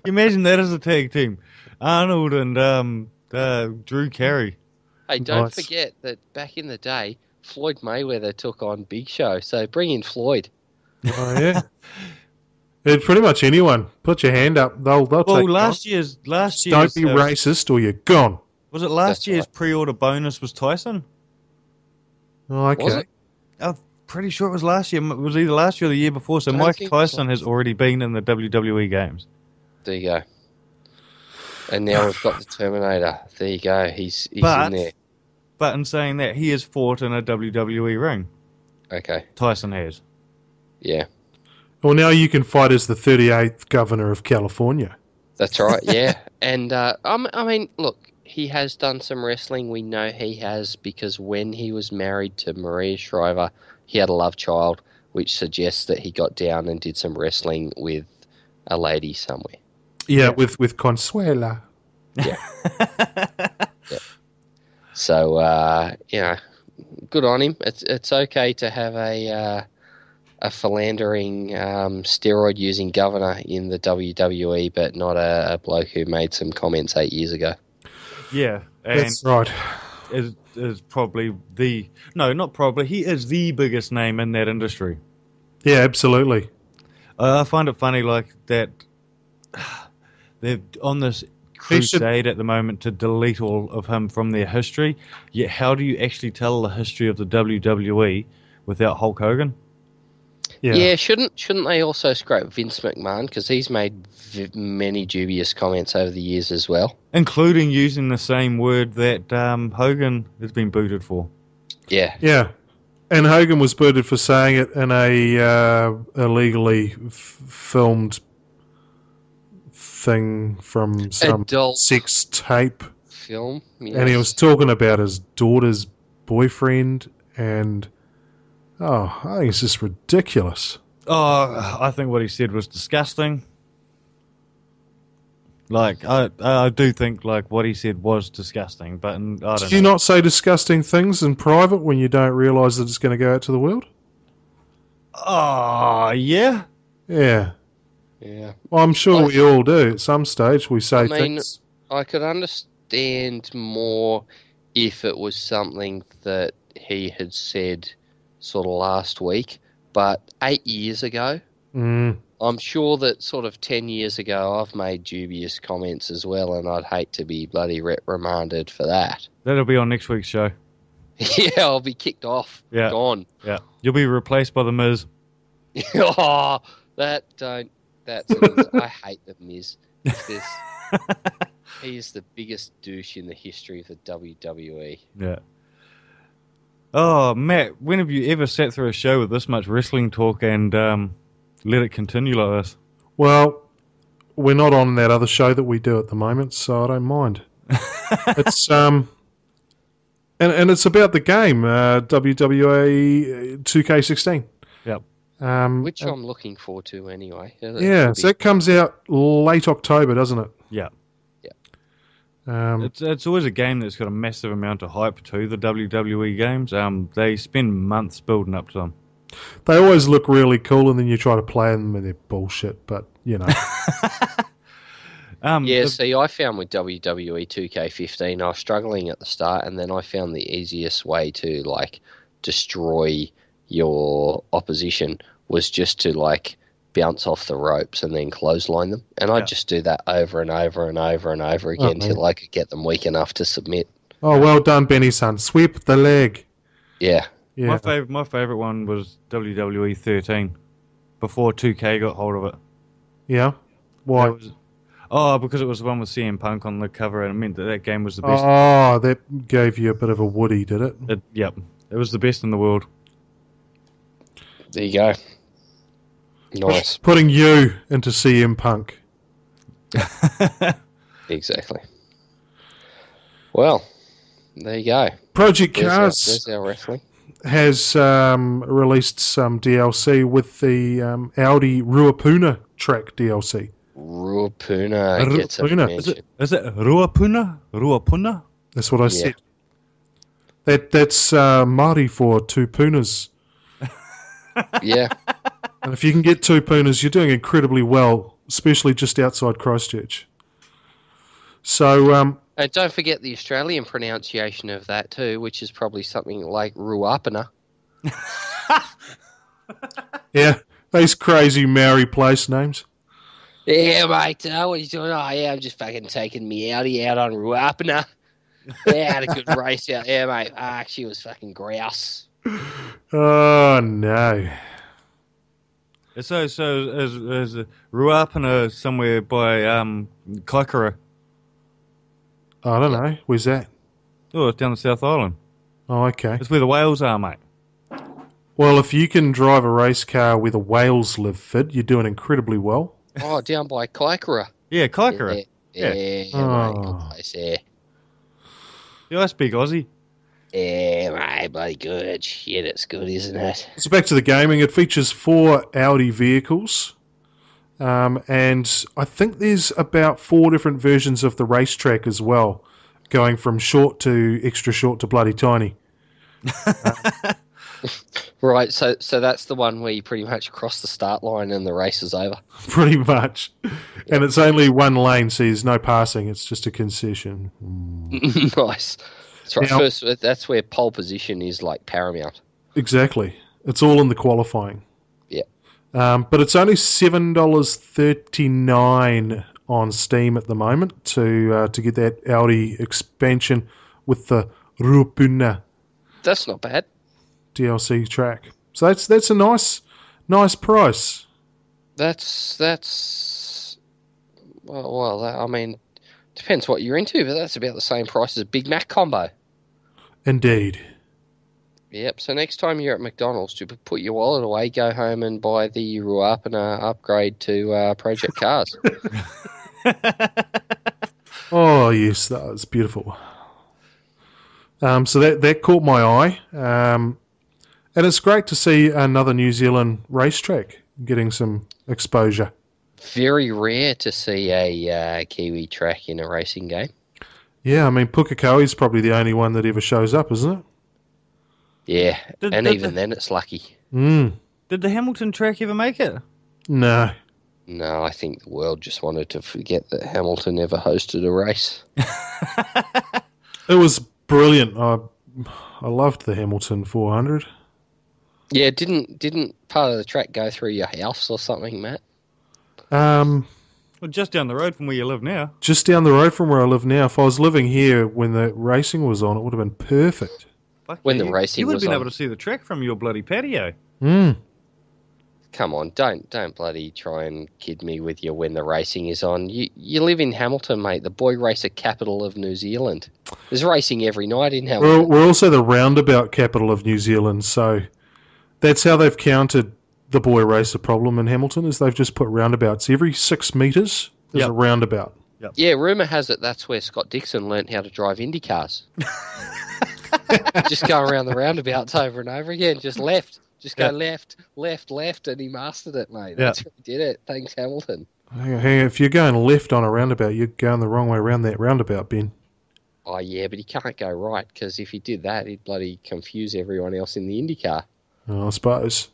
Imagine that as a tag team. Arnold and Drew Carey. Hey, don't Nice. forget that back in the day, Floyd Mayweather took on Big Show. So bring in Floyd. Oh yeah. It's pretty much anyone. Put your hand up. They'll Well, take you on. last year's Don't be racist or you're gone. was it last That's year's right. pre-order bonus was Tyson? Oh, okay. Was it? I'm pretty sure it was last year. It was either last year or the year before. So Don't Mike think it was Tyson has already been in the WWE games. There you go. And now we've got the Terminator. There you go. He's But- in there. But in saying that, he has fought in a WWE ring. Okay. Tyson has. Yeah. Well, now you can fight as the 38th governor of California. That's right, yeah. And, I mean, look, he has done some wrestling. We know he has because when he was married to Maria Shriver, he had a love child, which suggests that he got down and did some wrestling with a lady somewhere. Yeah, with Consuela. So, you know, good on him. It's okay to have a philandering, steroid-using governor in the WWE, but not a bloke who made some comments 8 years ago. Yeah, and That's right. is probably the not probably. He is the biggest name in that industry. Yeah, absolutely. I find it funny, like that. They're on this crusade at the moment to delete all of him from their history. Yet, how do you actually tell the history of the WWE without Hulk Hogan? Yeah, shouldn't they also scrape Vince McMahon because he's made many dubious comments over the years as well, Including using the same word that Hogan has been booted for. Yeah, Yeah. And Hogan was booted for saying it in a illegally filmed thing from some Adult sex tape. film. Yes. And he was talking about his daughter's boyfriend, and I think it's just ridiculous. Oh, I think what he said was disgusting. Like, I do think like what he said was disgusting, but I don't Do you know. not say disgusting things in private when you don't realise that it's going to go out to the world? Oh, yeah. Yeah. Yeah, Well, I'm sure we all do. At some stage we say I mean, things. I could understand more if it was something that he had said sort of last week, but 8 years ago, Mm. I'm sure that sort of 10 years ago I've made dubious comments as well, and I'd hate to be bloody reprimanded for that. That'll be on next week's show. Yeah, I'll be kicked off. Yeah. Gone. Yeah. You'll be replaced by The Miz. Oh, that's I hate the Miz. He's the biggest douche in the history of the WWE. Yeah. Oh, Matt, when have you ever sat through a show with this much wrestling talk and let it continue like this? Well, we're not on that other show that we do at the moment, so I don't mind. It's and it's about the game, WWE 2K16. Yep. Which I'm looking forward to anyway. Yeah, so it comes out late October, doesn't it? Yeah. Um, It's always a game that's got a massive amount of hype to the WWE games. They spend months building up to them. they always look really cool, and then you try to play them, and they're bullshit. But you know, Yeah, see, I found with WWE 2K15, I was struggling at the start, and then I found the easiest way to, like, destroy your opposition was just to, like, bounce off the ropes and then clothesline them. And I'd just do that over and over and over and over again till I could get them weak enough to submit. oh well done, Benny-san. Sweep the leg. Yeah. Yeah, My favorite one was WWE 13 before 2K got hold of it. yeah. Why? Because it was the one with CM Punk on the cover, and it meant that game was the best. Oh, that gave you a bit of a Woody, did it? Yep, it was the best in the world. There you go. Nice. Putting you into CM Punk. Exactly. Well, there you go. Project Cars. There's our wrestling. has released some DLC with the Audi Ruapuna track DLC. Ruapuna gets a Ruapuna. mention. Is it Ruapuna? Ruapuna? That's what I Yeah. said. That's Māori for two punas. Yeah. And if you can get two punas, you're doing incredibly well, especially just outside Christchurch. So, And don't forget the Australian pronunciation of that too, which is probably something like Ruapuna. yeah, these crazy Maori place names. Yeah, mate. What are you doing? Oh, yeah, I'm just fucking taking me Audi out on Ruapuna. Yeah, had a good race out there, mate. She was fucking grouse. Oh, no. So is Ruapuna somewhere by Kaikoura? I don't know. Where's that? Oh, it's down the South Island. Oh, okay. It's where the whales are, mate. Well, if you can drive a race car where the whales live, Fid, you're doing incredibly well. Oh, down by Kaikoura. Yeah, Kaikoura. Yeah, Yeah. mate. Oh. Good place there. Yeah, I speak Aussie. Yeah, mate. Bloody good. Shit, it's good, isn't it? So back to the gaming. It features 4 Audi vehicles. And I think there's about 4 different versions of the racetrack as well, going from short to extra short to bloody tiny. Right, so that's the one where you pretty much cross the start line and the race is over. Pretty much. And it's only one lane, so there's no passing. It's just a concession. Nice. That's right. Now- First, that's where pole position is like paramount. Exactly. It's all in the qualifying. Yeah. But it's only $7.39 on Steam at the moment to get that Audi expansion with the Ruapuna That's not bad. DLC track. So that's a nice price. That's I mean, depends what you're into, but that's about the same price as a Big Mac combo. Indeed. Yep. So next time you're at McDonald's, to put your wallet away, go home and buy the Ruapuna upgrade to Project Cars. Oh yes, that was beautiful. So that caught my eye, and it's great to see another New Zealand racetrack getting some exposure. Very rare to see a Kiwi track in a racing game. Yeah, I mean Pukekohe is probably the only one that ever shows up, isn't it? Yeah, Did even then it's lucky. Mm. Did the Hamilton track ever make it? No. No, I think the world just wanted to forget that Hamilton ever hosted a race. It was brilliant. I loved the Hamilton 400. Yeah, didn't part of the track go through your house or something, Matt? Well, just down the road from where you live now. just down the road from where I live now. If I was living here when the racing was on, it would have been perfect. Fuck When yeah, the racing you would have was been on. able to see the track from your bloody patio. Mm. Come on, don't bloody try and kid me with your when the racing is on. You live in Hamilton, mate, the boy racer capital of New Zealand. There's racing every night in Hamilton. We're also the roundabout capital of New Zealand, so that's how they've countered the boy racer problem in Hamilton. Is they've just put roundabouts every 6 metres. There's Yep. a roundabout. Yeah, rumour has it that's where Scott Dixon learnt how to drive Indy cars. Just go around the roundabouts over and over again, just left. Just go left, and he mastered it, mate. That's how he did it. Thanks, Hamilton. Hang on, if you're going left on a roundabout, you're going the wrong way around that roundabout, Ben. Oh, yeah, but he can't go right, because if he did that, he'd bloody confuse everyone else in the Indy car. I suppose.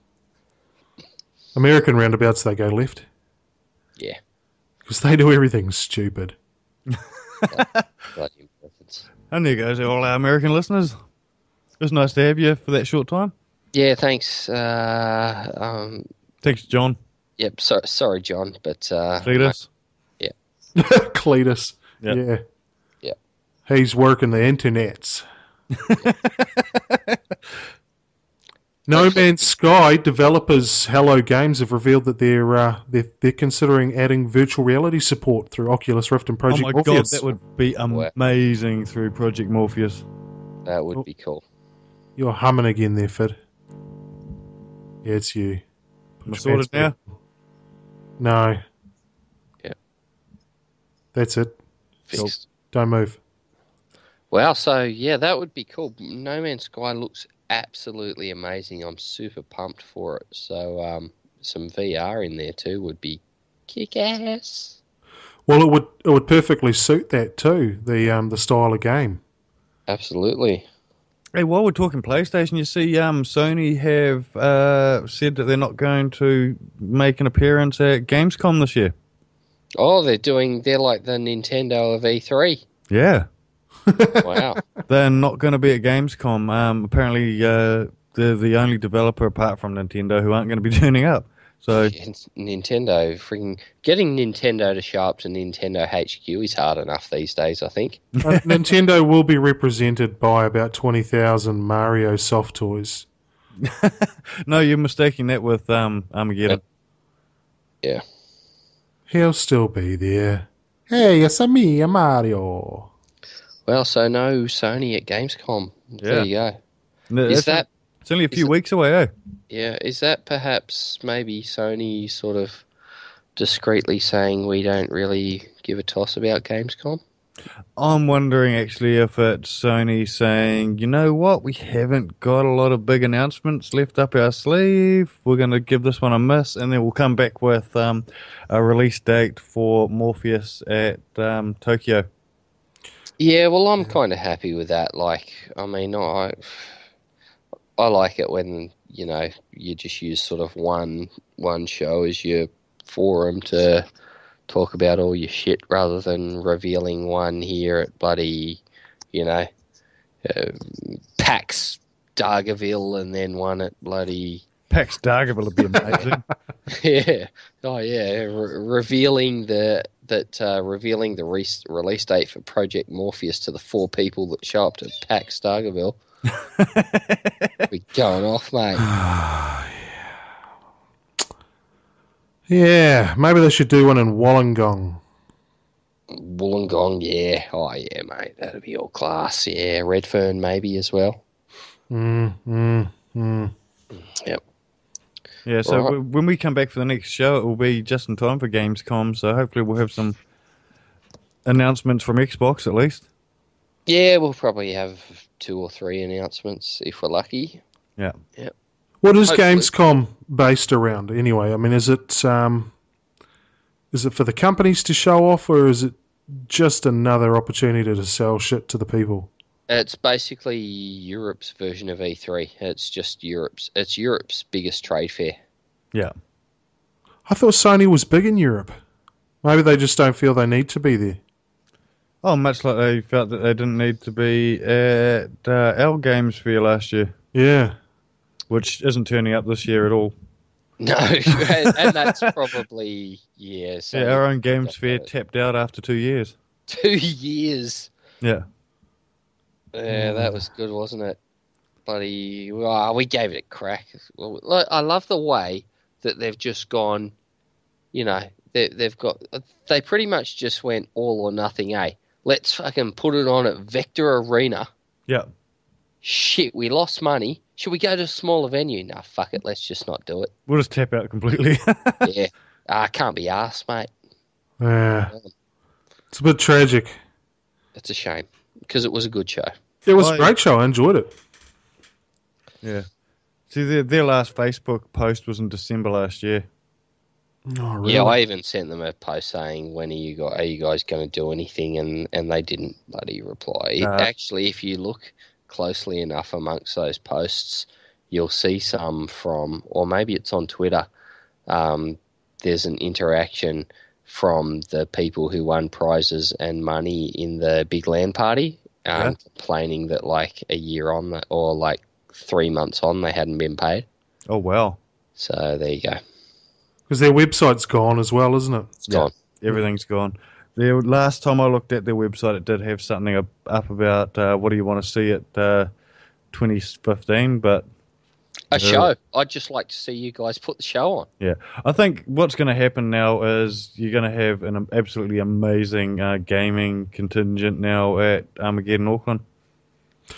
American roundabouts, they go left. Yeah, Because they do everything stupid. bloody importance. And there goes all our American listeners. It was nice to have you for that short time. Yeah, thanks. Thanks, John. Yep, sorry, John, but... Cletus. Cletus. Yep. Yeah. Yep. He's working the internets. No Man's Sky developers Hello Games have revealed that they're considering adding virtual reality support through Oculus Rift and Oh Project my Morpheus. god, that would be amazing through Project Morpheus. That would be cool. You're humming again there, Fid. Yeah, it's you. Am I sorted now? No. Yeah. That's it. Fixed. Don't move. Wow, so, yeah, that would be cool. No Man's Sky looks absolutely amazing. I'm super pumped for it. So some VR in there too would be kick-ass. Well, it would perfectly suit that too. The style of game. Absolutely. Hey, while we're talking PlayStation, you see, Sony have said that they're not going to make an appearance at Gamescom this year. Oh, they're like the Nintendo of E3. Yeah, Wow. they're not going to be at Gamescom. Apparently, they're the only developer apart from Nintendo who aren't going to be turning up. So Nintendo, freaking getting Nintendo to show up to Nintendo HQ is hard enough these days, I think. Nintendo will be represented by about 20,000 Mario soft toys. no, you're mistaking that with Armageddon. Yeah. He'll still be there. Hey, it's me, Mario. Well, so no Sony at Gamescom. There you go. Is that It's only a few weeks away, eh? Yeah, is that perhaps maybe Sony sort of discreetly saying we don't really give a toss about Gamescom? I'm wondering actually if it's Sony saying, you know what, we haven't got a lot of big announcements left up our sleeve. We're going to give this one a miss, and then we'll come back with a release date for Morpheus at Tokyo. Yeah, well, I'm kind of happy with that. Like, I mean, I like it when, you know, you just use sort of one show as your forum to talk about all your shit rather than revealing one here at bloody, you know, PAX Dargaville and then one at bloody... PAX Dargaville would be amazing. Yeah. Oh, yeah. Revealing the release date for Project Morpheus to the 4 people that show up to PAX Dargaville. We're going off, mate. Yeah, maybe they should do one in Wollongong. Wollongong, yeah. Oh, yeah, mate. That'd be all class. Yeah, Redfern maybe as well. Yep. Yeah, so Right. when we come back for the next show, it will be just in time for Gamescom, so hopefully we'll have some announcements from Xbox at least. Yeah, we'll probably have 2 or 3 announcements if we're lucky. Yeah. Yep. What is Hopefully. Gamescom based around anyway? I mean, is it for the companies to show off, or is it just another opportunity to sell shit to the people? It's basically Europe's version of E3. It's just Europe's biggest trade fair. Yeah. I thought Sony was big in Europe. Maybe they just don't feel they need to be there. Oh, much like they felt that they didn't need to be at our Games Fair last year, Yeah. which isn't turning up this year at all. No, and that's probably, so Yeah, our own Games Fair tapped out after 2 years. 2 years. Yeah. Yeah, that was good, wasn't it? Bloody, we gave it a crack. Well, I love the way that they've just gone, you know, they pretty much just went all or nothing, eh? Let's fucking put it on at Vector Arena. Yeah. Shit, we lost money. Should we go to a smaller venue? Nah, fuck it, let's just not do it. We'll just tap out completely. Yeah. Can't be arsed, mate. Yeah. It's a bit tragic. It's a shame, because it was a good show. It was a great show. I enjoyed it. Yeah. See, their last Facebook post was in December last year. Oh, really? Yeah, I even sent them a post saying, "When are you guys going to do anything?" And they didn't bloody reply. Actually, if you look closely enough amongst those posts, you'll see some from, or maybe it's on Twitter. There's an interaction from the people who won prizes and money in the big LAN party, complaining that like a year on, or like 3 months on, they hadn't been paid. Oh, wow. So there you go. Because their website's gone as well, isn't it? It's gone. Everything's gone. The last time I looked at their website, it did have something up about what do you want to see at 2015, but... A show. I'd just like to see you guys put the show on. Yeah. I think what's going to happen now is you're going to have an absolutely amazing gaming contingent now at Armageddon Auckland.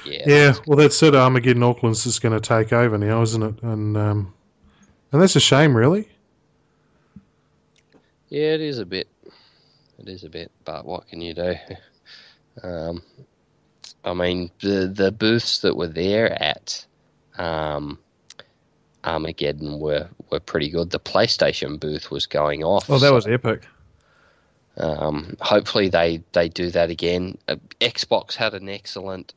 Yeah, well, that's it. Armageddon Auckland's just going to take over now, isn't it? And that's a shame, really. Yeah, it is a bit. It is a bit, but what can you do? I mean, the booths that were there at Armageddon were pretty good. The PlayStation booth was going off. Oh, that was epic. Hopefully they do that again. Xbox had an excellent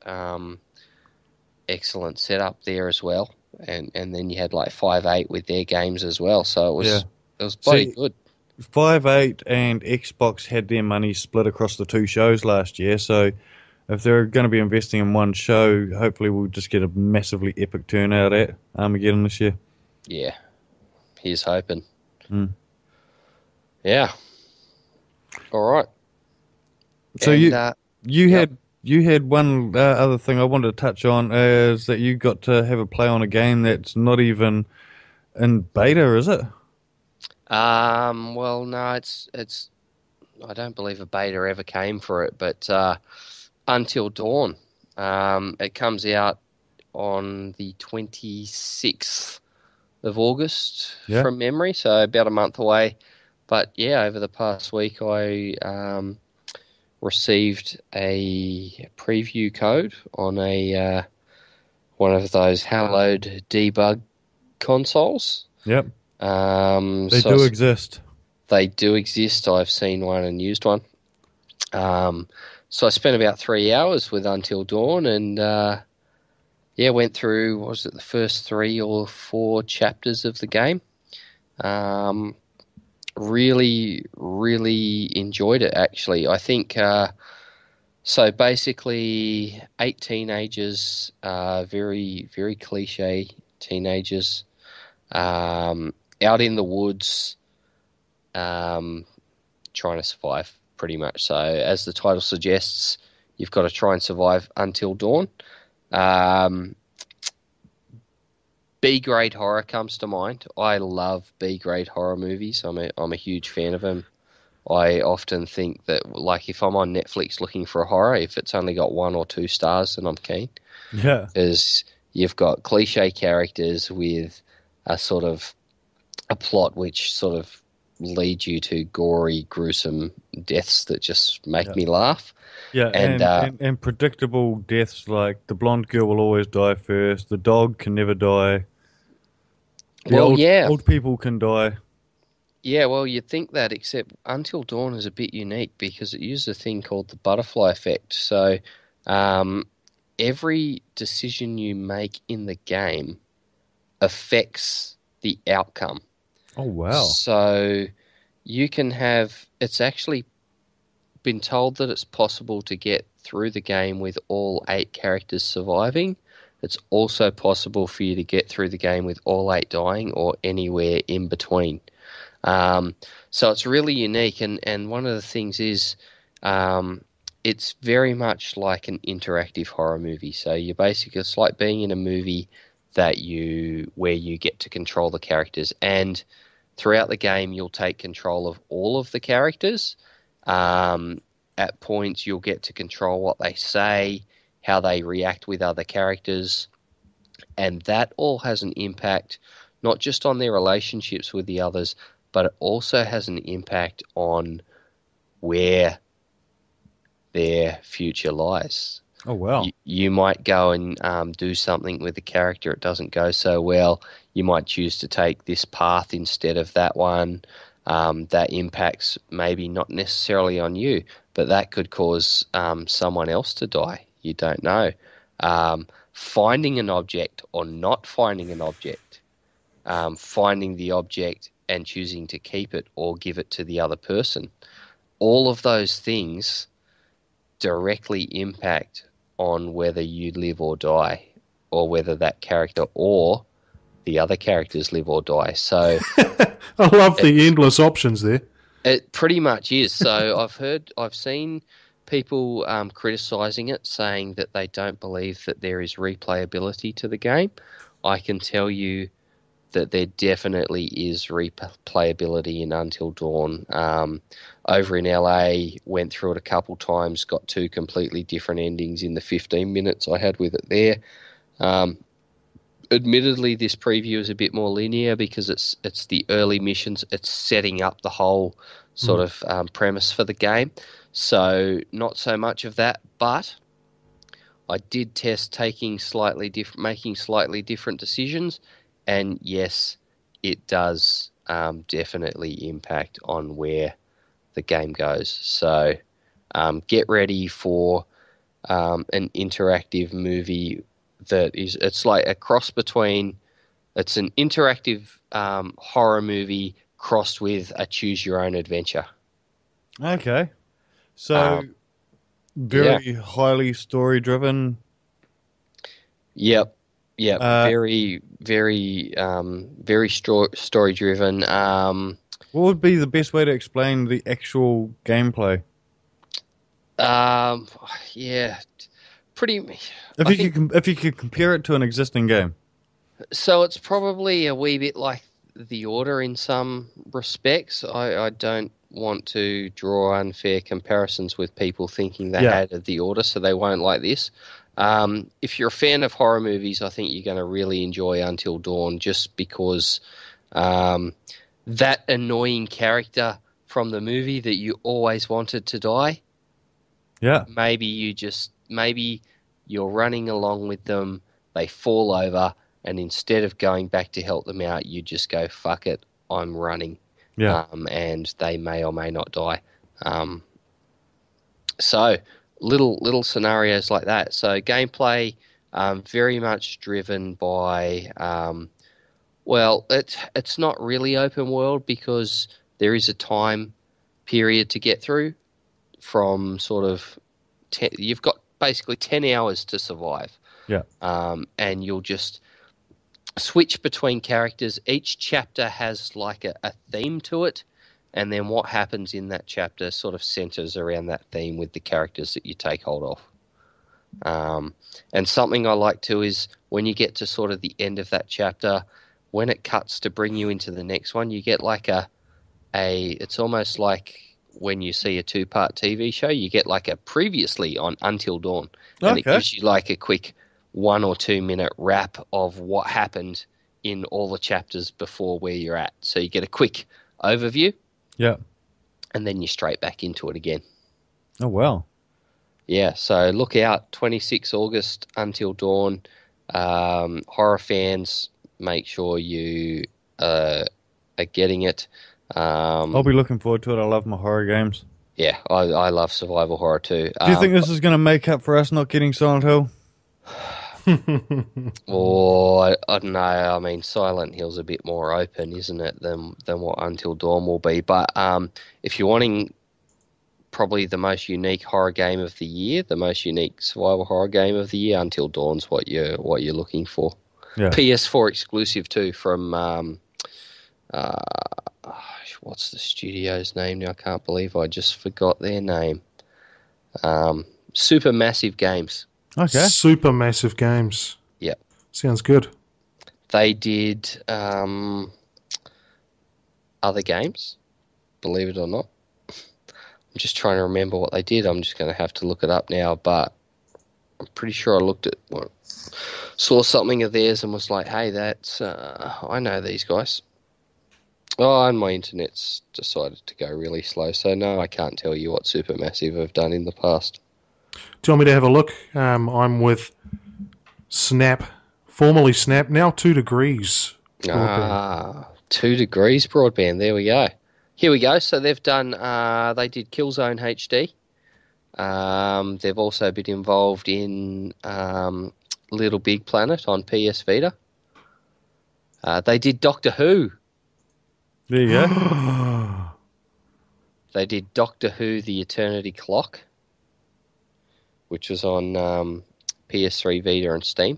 setup there as well, and then you had like 5.8 with their games as well. So it was bloody good. 5.8 and Xbox had their money split across the two shows last year, so if they're going to be investing in one show, hopefully we'll just get a massively epic turnout at Armageddon this year. Yeah, here's hoping. Mm. Yeah. All right. So and, you had one other thing I wanted to touch on is that you got to have a play on a game that's not even in beta, is it? Well, no, it's. I don't believe a beta ever came for it, but Until Dawn. It comes out on the 26th of August from memory, so about a month away. But yeah, over the past week, I received a preview code on a one of those hallowed debug consoles. Yep. They so do exist. They do exist. I've seen one and used one. So I spent about 3 hours with Until Dawn, and went through, was it the first 3 or 4 chapters of the game. Really, really enjoyed it, actually. I think, so basically 8 teenagers, very, very cliche teenagers, out in the woods, trying to survive, pretty much. So, as the title suggests, you've got to try and survive until dawn. B-grade horror comes to mind. I love B-grade horror movies. I'm a huge fan of them. I often think that, like, if I'm on Netflix looking for a horror, if it's only got 1 or 2 stars, then I'm keen. Yeah. Because you've got cliche characters with a sort of a plot which sort of leads you to gory, gruesome deaths that just make me laugh. Yeah, and predictable deaths, like the blonde girl will always die first, the dog can never die. Old people can die. Yeah, well, you'd think that, except Until Dawn is a bit unique because it uses a thing called the butterfly effect. So every decision you make in the game affects the outcome. Oh, wow. So you can have, it's actually been told that it's possible to get through the game with all 8 characters surviving. It's also possible for you to get through the game with all 8 dying or anywhere in between. So it's really unique, and one of the things is it's very much like an interactive horror movie. So you're basically, it's like being in a movie where you get to control the characters, and throughout the game you'll take control of all of the characters. At points you'll get to control what they say, how they react with other characters, and that all has an impact not just on their relationships with the others, but it also has an impact on where their future lies. Oh, wow. You might go and do something with the character. It doesn't go so well. You might choose to take this path instead of that one. That impacts maybe not necessarily on you, but that could cause someone else to die. You don't know. Finding an object or not finding an object. Finding the object and choosing to keep it or give it to the other person. All of those things directly impact on whether you live or die, or whether that character or the other characters live or die. So I love the endless options there. It pretty much is. So I've seen people criticizing it, saying that they don't believe that there is replayability to the game. I can tell you that there definitely is replayability in Until Dawn. Over in LA, went through it a couple times, got 2 completely different endings in the 15 minutes I had with it there. Admittedly, this preview is a bit more linear because it's the early missions. It's setting up the whole sort of premise for the game. So not so much of that, but I did test making slightly different decisions, and yes, it does definitely impact on where the game goes. So get ready for an interactive movie it's like a cross between, it's an interactive horror movie crossed with a choose your own adventure. Okay. So, Um, yeah. very highly story driven. Yep. Yep. Uh, Very story driven. what would be the best way to explain the actual gameplay? Um, yeah. Pretty. If I you think if you could compare it to an existing game. so. It's probably a wee bit like The Order in some respects. I don't want to draw unfair comparisons with people thinking they Yeah. hated The Order, so they won't like this. If you're a fan of horror movies, I think you're going to really enjoy Until Dawn, just because that annoying character from the movie that you always wanted to die, Yeah. maybe you're running along with them, they fall over, and instead of going back to help them out, you just go, fuck it, I'm running. Yeah. And they may or may not die. So little scenarios like that. So gameplay, very much driven by, well, it's not really open world because there is a time period to get through from sort of you've got basically 10 hours to survive. Yeah. And you'll just switch between characters. Each chapter has like a theme to it, and then what happens in that chapter sort of centers around that theme with the characters that you take hold of. And something I like too is when you get to sort of the end of that chapter, when it cuts to bring you into the next one, you get like it's almost like when you see a 2-part TV show, you get like a previously on Until Dawn, and it Okay. gives you like a quick 1 or 2 minute wrap of what happened in all the chapters before where you're at. So you get a quick overview, Yeah. and then you're straight back into it again. Oh wow. Yeah, so look out, 26 August, Until Dawn. Horror fans, make sure you are getting it. I'll be looking forward to it. I love my horror games. Yeah, I love survival horror too. Do you think this is going to make up for us not getting Silent Hill? Or I don't know. I mean, Silent Hill's a bit more open, isn't it, than what Until Dawn will be? But if you're wanting probably the most unique horror game of the year, the most unique survival horror game of the year, Until Dawn's what you're looking for. Yeah. PS4 exclusive too from what's the studio's name now? I can't believe I just forgot their name. Supermassive Games. Okay. Super massive games. Yep. Sounds good. They did other games, believe it or not. I'm just trying to remember what they did. I'm just going to have to look it up now, but I'm pretty sure I saw something of theirs and was like, hey, that's, I know these guys. Oh, and my internet's decided to go really slow, so no, I can't tell you what Supermassive have done in the past. Do you want me to have a look? I'm with Snap, formerly Snap, now 2 Degrees Broadband. 2 Degrees Broadband, there we go. Here we go, so they've done, they did Killzone HD. They've also been involved in Little Big Planet on PS Vita. They did Doctor Who. There you go. They did Doctor Who: The Eternity Clock, which was on PS3, Vita, and Steam.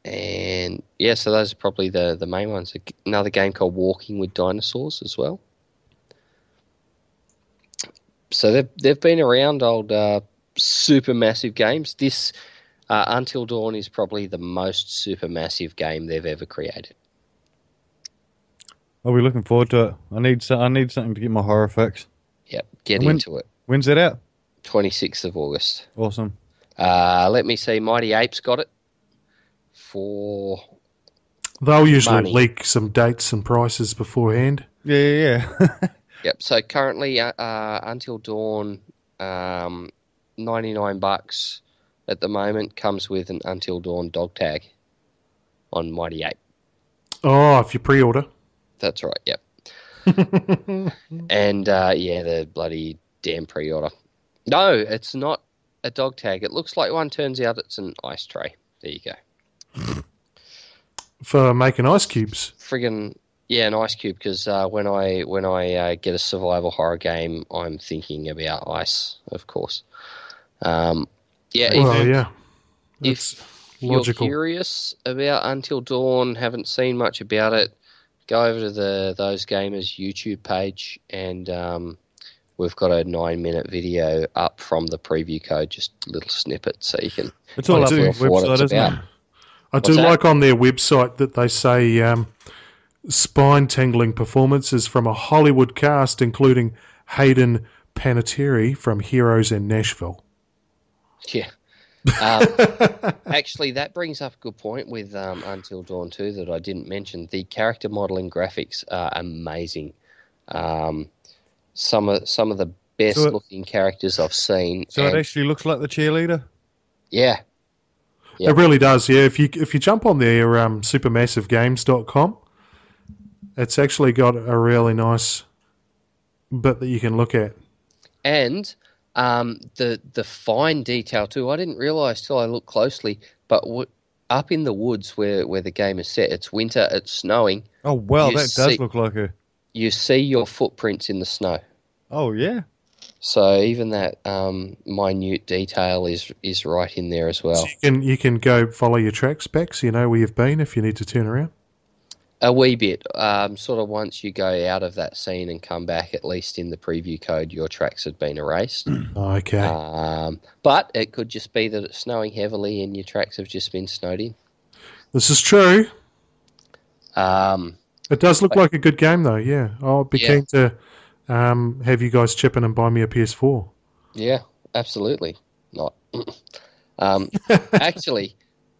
And yeah, so those are probably the main ones. Another game called Walking with Dinosaurs as well. So they've been around, old super massive games. This Until Dawn is probably the most super massive game they've ever created. I'll be looking forward to it. I need something to get my horror fix. Yep, get And into it. When's that out? 26th of August. Awesome. Let me see. Mighty Apes got it for They'll usually money. leak some dates and prices beforehand. Yeah. Yep. So currently, Until Dawn, $99 at the moment. Comes with an Until Dawn dog tag on Mighty 8. Oh, if you pre-order. That's right, yep. And, the bloody damn pre-order. No, it's not a dog tag. It looks like one. Turns out it's an ice tray. There you go. For making ice cubes. Friggin', yeah, an ice cube, because when I get a survival horror game, I'm thinking about ice, of course. Well, yeah. If logical. you're curious about Until Dawn, haven't seen much about it, go over to the Those Gamers YouTube page, and we've got a 9-minute video up from the preview code, just a little snippet, so you can. It's all up on the what website, it's isn't about. it? I do like on their website that they say spine-tingling performances from a Hollywood cast, including Hayden Panettiere from Heroes in Nashville. Yeah. Actually, that brings up a good point with Until Dawn 2 that I didn't mention. The character modeling graphics are amazing. Some of the best looking characters I've seen. So it actually looks like the cheerleader? Yeah. Yep. It really does, yeah. If you jump on their supermassivegames.com, it's actually got a really nice bit that you can look at. And the fine detail too. I didn't realise till I looked closely, but up in the woods where the game is set, it's winter, it's snowing. Oh, wow, that does look like her. You see your footprints in the snow. Oh, yeah. So even that minute detail is right in there as well. So you can go follow your tracks back, so you know where you've been if you need to turn around. A wee bit. Sort of once you go out of that scene and come back, at least in the preview code, your tracks had been erased. Okay. But it could just be that it's snowing heavily and your tracks have just been snowed in. This is true. It does look like a good game, though, yeah. I'll be keen to have you guys chip in and buy me a PS4. Yeah, absolutely. Not. Actually,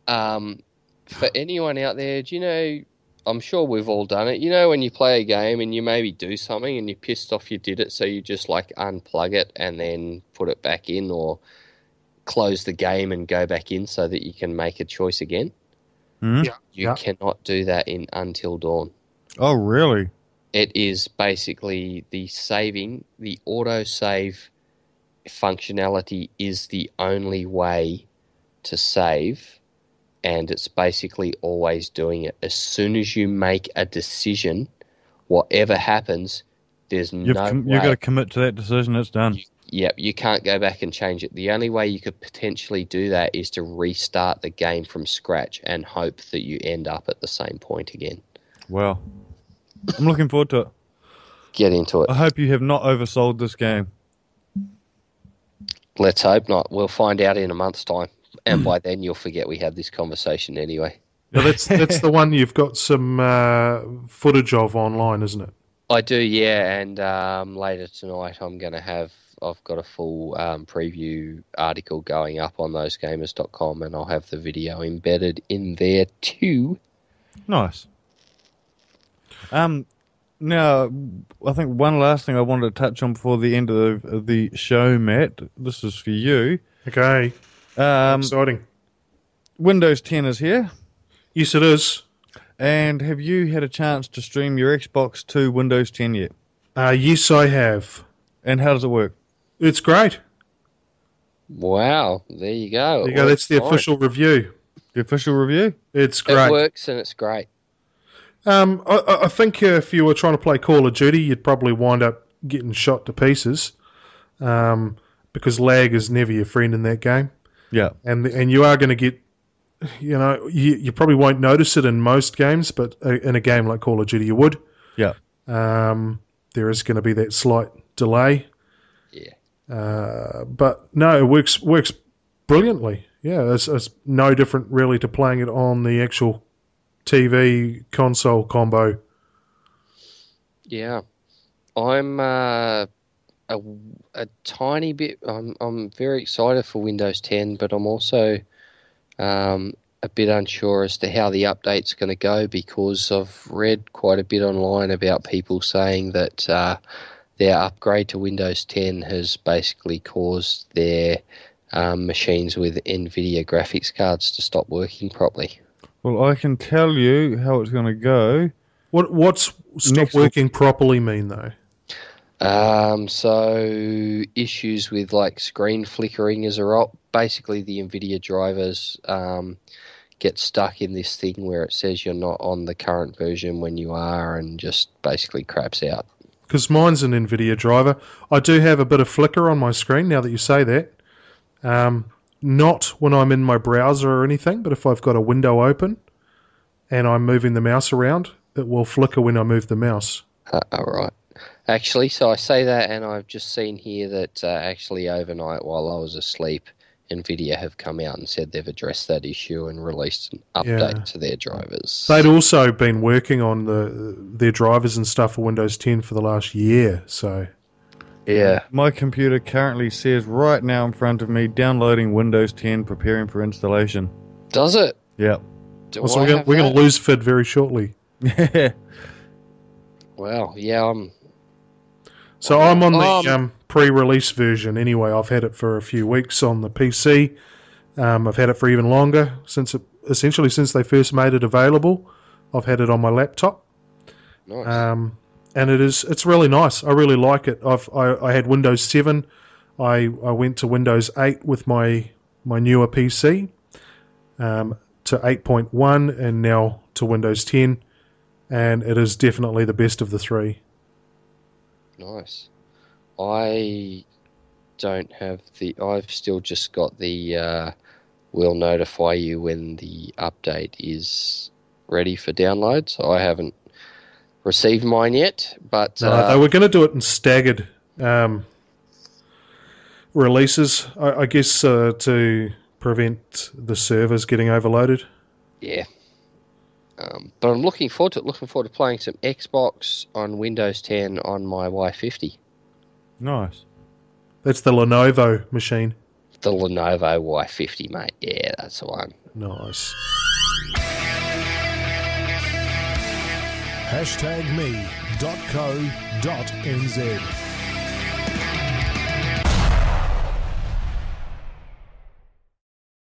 for anyone out there, do you know, I'm sure we've all done it. You know when you play a game and you maybe do something and you're pissed off you did it, so you just like unplug it and then put it back in, or close the game and go back in so that you can make a choice again? Mm-hmm. You cannot do that in Until Dawn. Oh, really? It is basically the auto-save functionality is the only way to save, and it's basically always doing it. As soon as you make a decision, whatever happens, there's You've got to commit to that decision, it's done. You can't go back and change it. The only way you could potentially do that is to restart the game from scratch and hope that you end up at the same point again. Wow. I'm looking forward to it. Get into it. I hope you have not oversold this game. Let's hope not. We'll find out in a month's time. And by then you'll forget we had this conversation anyway. Yeah, that's the one you've got some footage of online, isn't it? I do, yeah. And later tonight I've got a full preview article going up on thosegamers.com, and I'll have the video embedded in there too. Nice. Now, I think one last thing I wanted to touch on before the end of the show, Matt. This is for you. Okay. Exciting. Windows 10 is here. Yes, it is. And have you had a chance to stream your Xbox to Windows 10 yet? Yes, I have. And how does it work? It's great. Wow, there you go. There you go. That's the official review. The official review? It's great. It works and it's great. I think if you were trying to play Call of Duty, you'd probably wind up getting shot to pieces because lag is never your friend in that game. Yeah. And you are going to get, you probably won't notice it in most games, but in a game like Call of Duty, you would. Yeah. There is going to be that slight delay. Yeah. But no, it works brilliantly. Yeah, it's no different really to playing it on the actual TV console combo. Yeah, I'm a tiny bit. I'm very excited for Windows 10, but I'm also a bit unsure as to how the update's going to go, because I've read quite a bit online about people saying that their upgrade to Windows 10 has basically caused their machines with NVIDIA graphics cards to stop working properly. Well, I can tell you how it's going to go. What's stop Next working properly mean though? So issues with like screen flickering as a result. Basically, the NVIDIA drivers get stuck in this thing where it says you're not on the current version when you are, and just basically craps out. Because mine's an NVIDIA driver. I do have a bit of flicker on my screen now that you say that. Not when I'm in my browser or anything, but if I've got a window open and I'm moving the mouse around, it will flicker when I move the mouse. All right. Actually, so I say that, and I've just seen here that actually overnight while I was asleep, NVIDIA have come out and said they've addressed that issue and released an update to their drivers. They'd also been working on their drivers and stuff for Windows 10 for the last year, so... Yeah. My computer currently says right now in front of me, downloading Windows 10, preparing for installation. Does it? Yep. So we're going to lose FID very shortly. Well, yeah, I'm on the pre-release version anyway. I've had it for a few weeks on the PC. I've had it for even longer, since they first made it available. I've had it on my laptop. Nice. And it's really nice. I really like it. I had Windows 7. I went to Windows 8 with my newer PC, to 8.1, and now to Windows 10, and it is definitely the best of the three. Nice. I don't have I've still just got the will notify you when the update is ready for download, so I haven't received mine yet, but... No, they were going to do it in staggered releases, I guess, to prevent the servers getting overloaded. Yeah. But I'm looking forward to it. Looking forward to playing some Xbox on Windows 10 on my Y50. Nice. That's the Lenovo machine. The Lenovo Y50, mate. Yeah, that's the one. Nice. #me.co.nz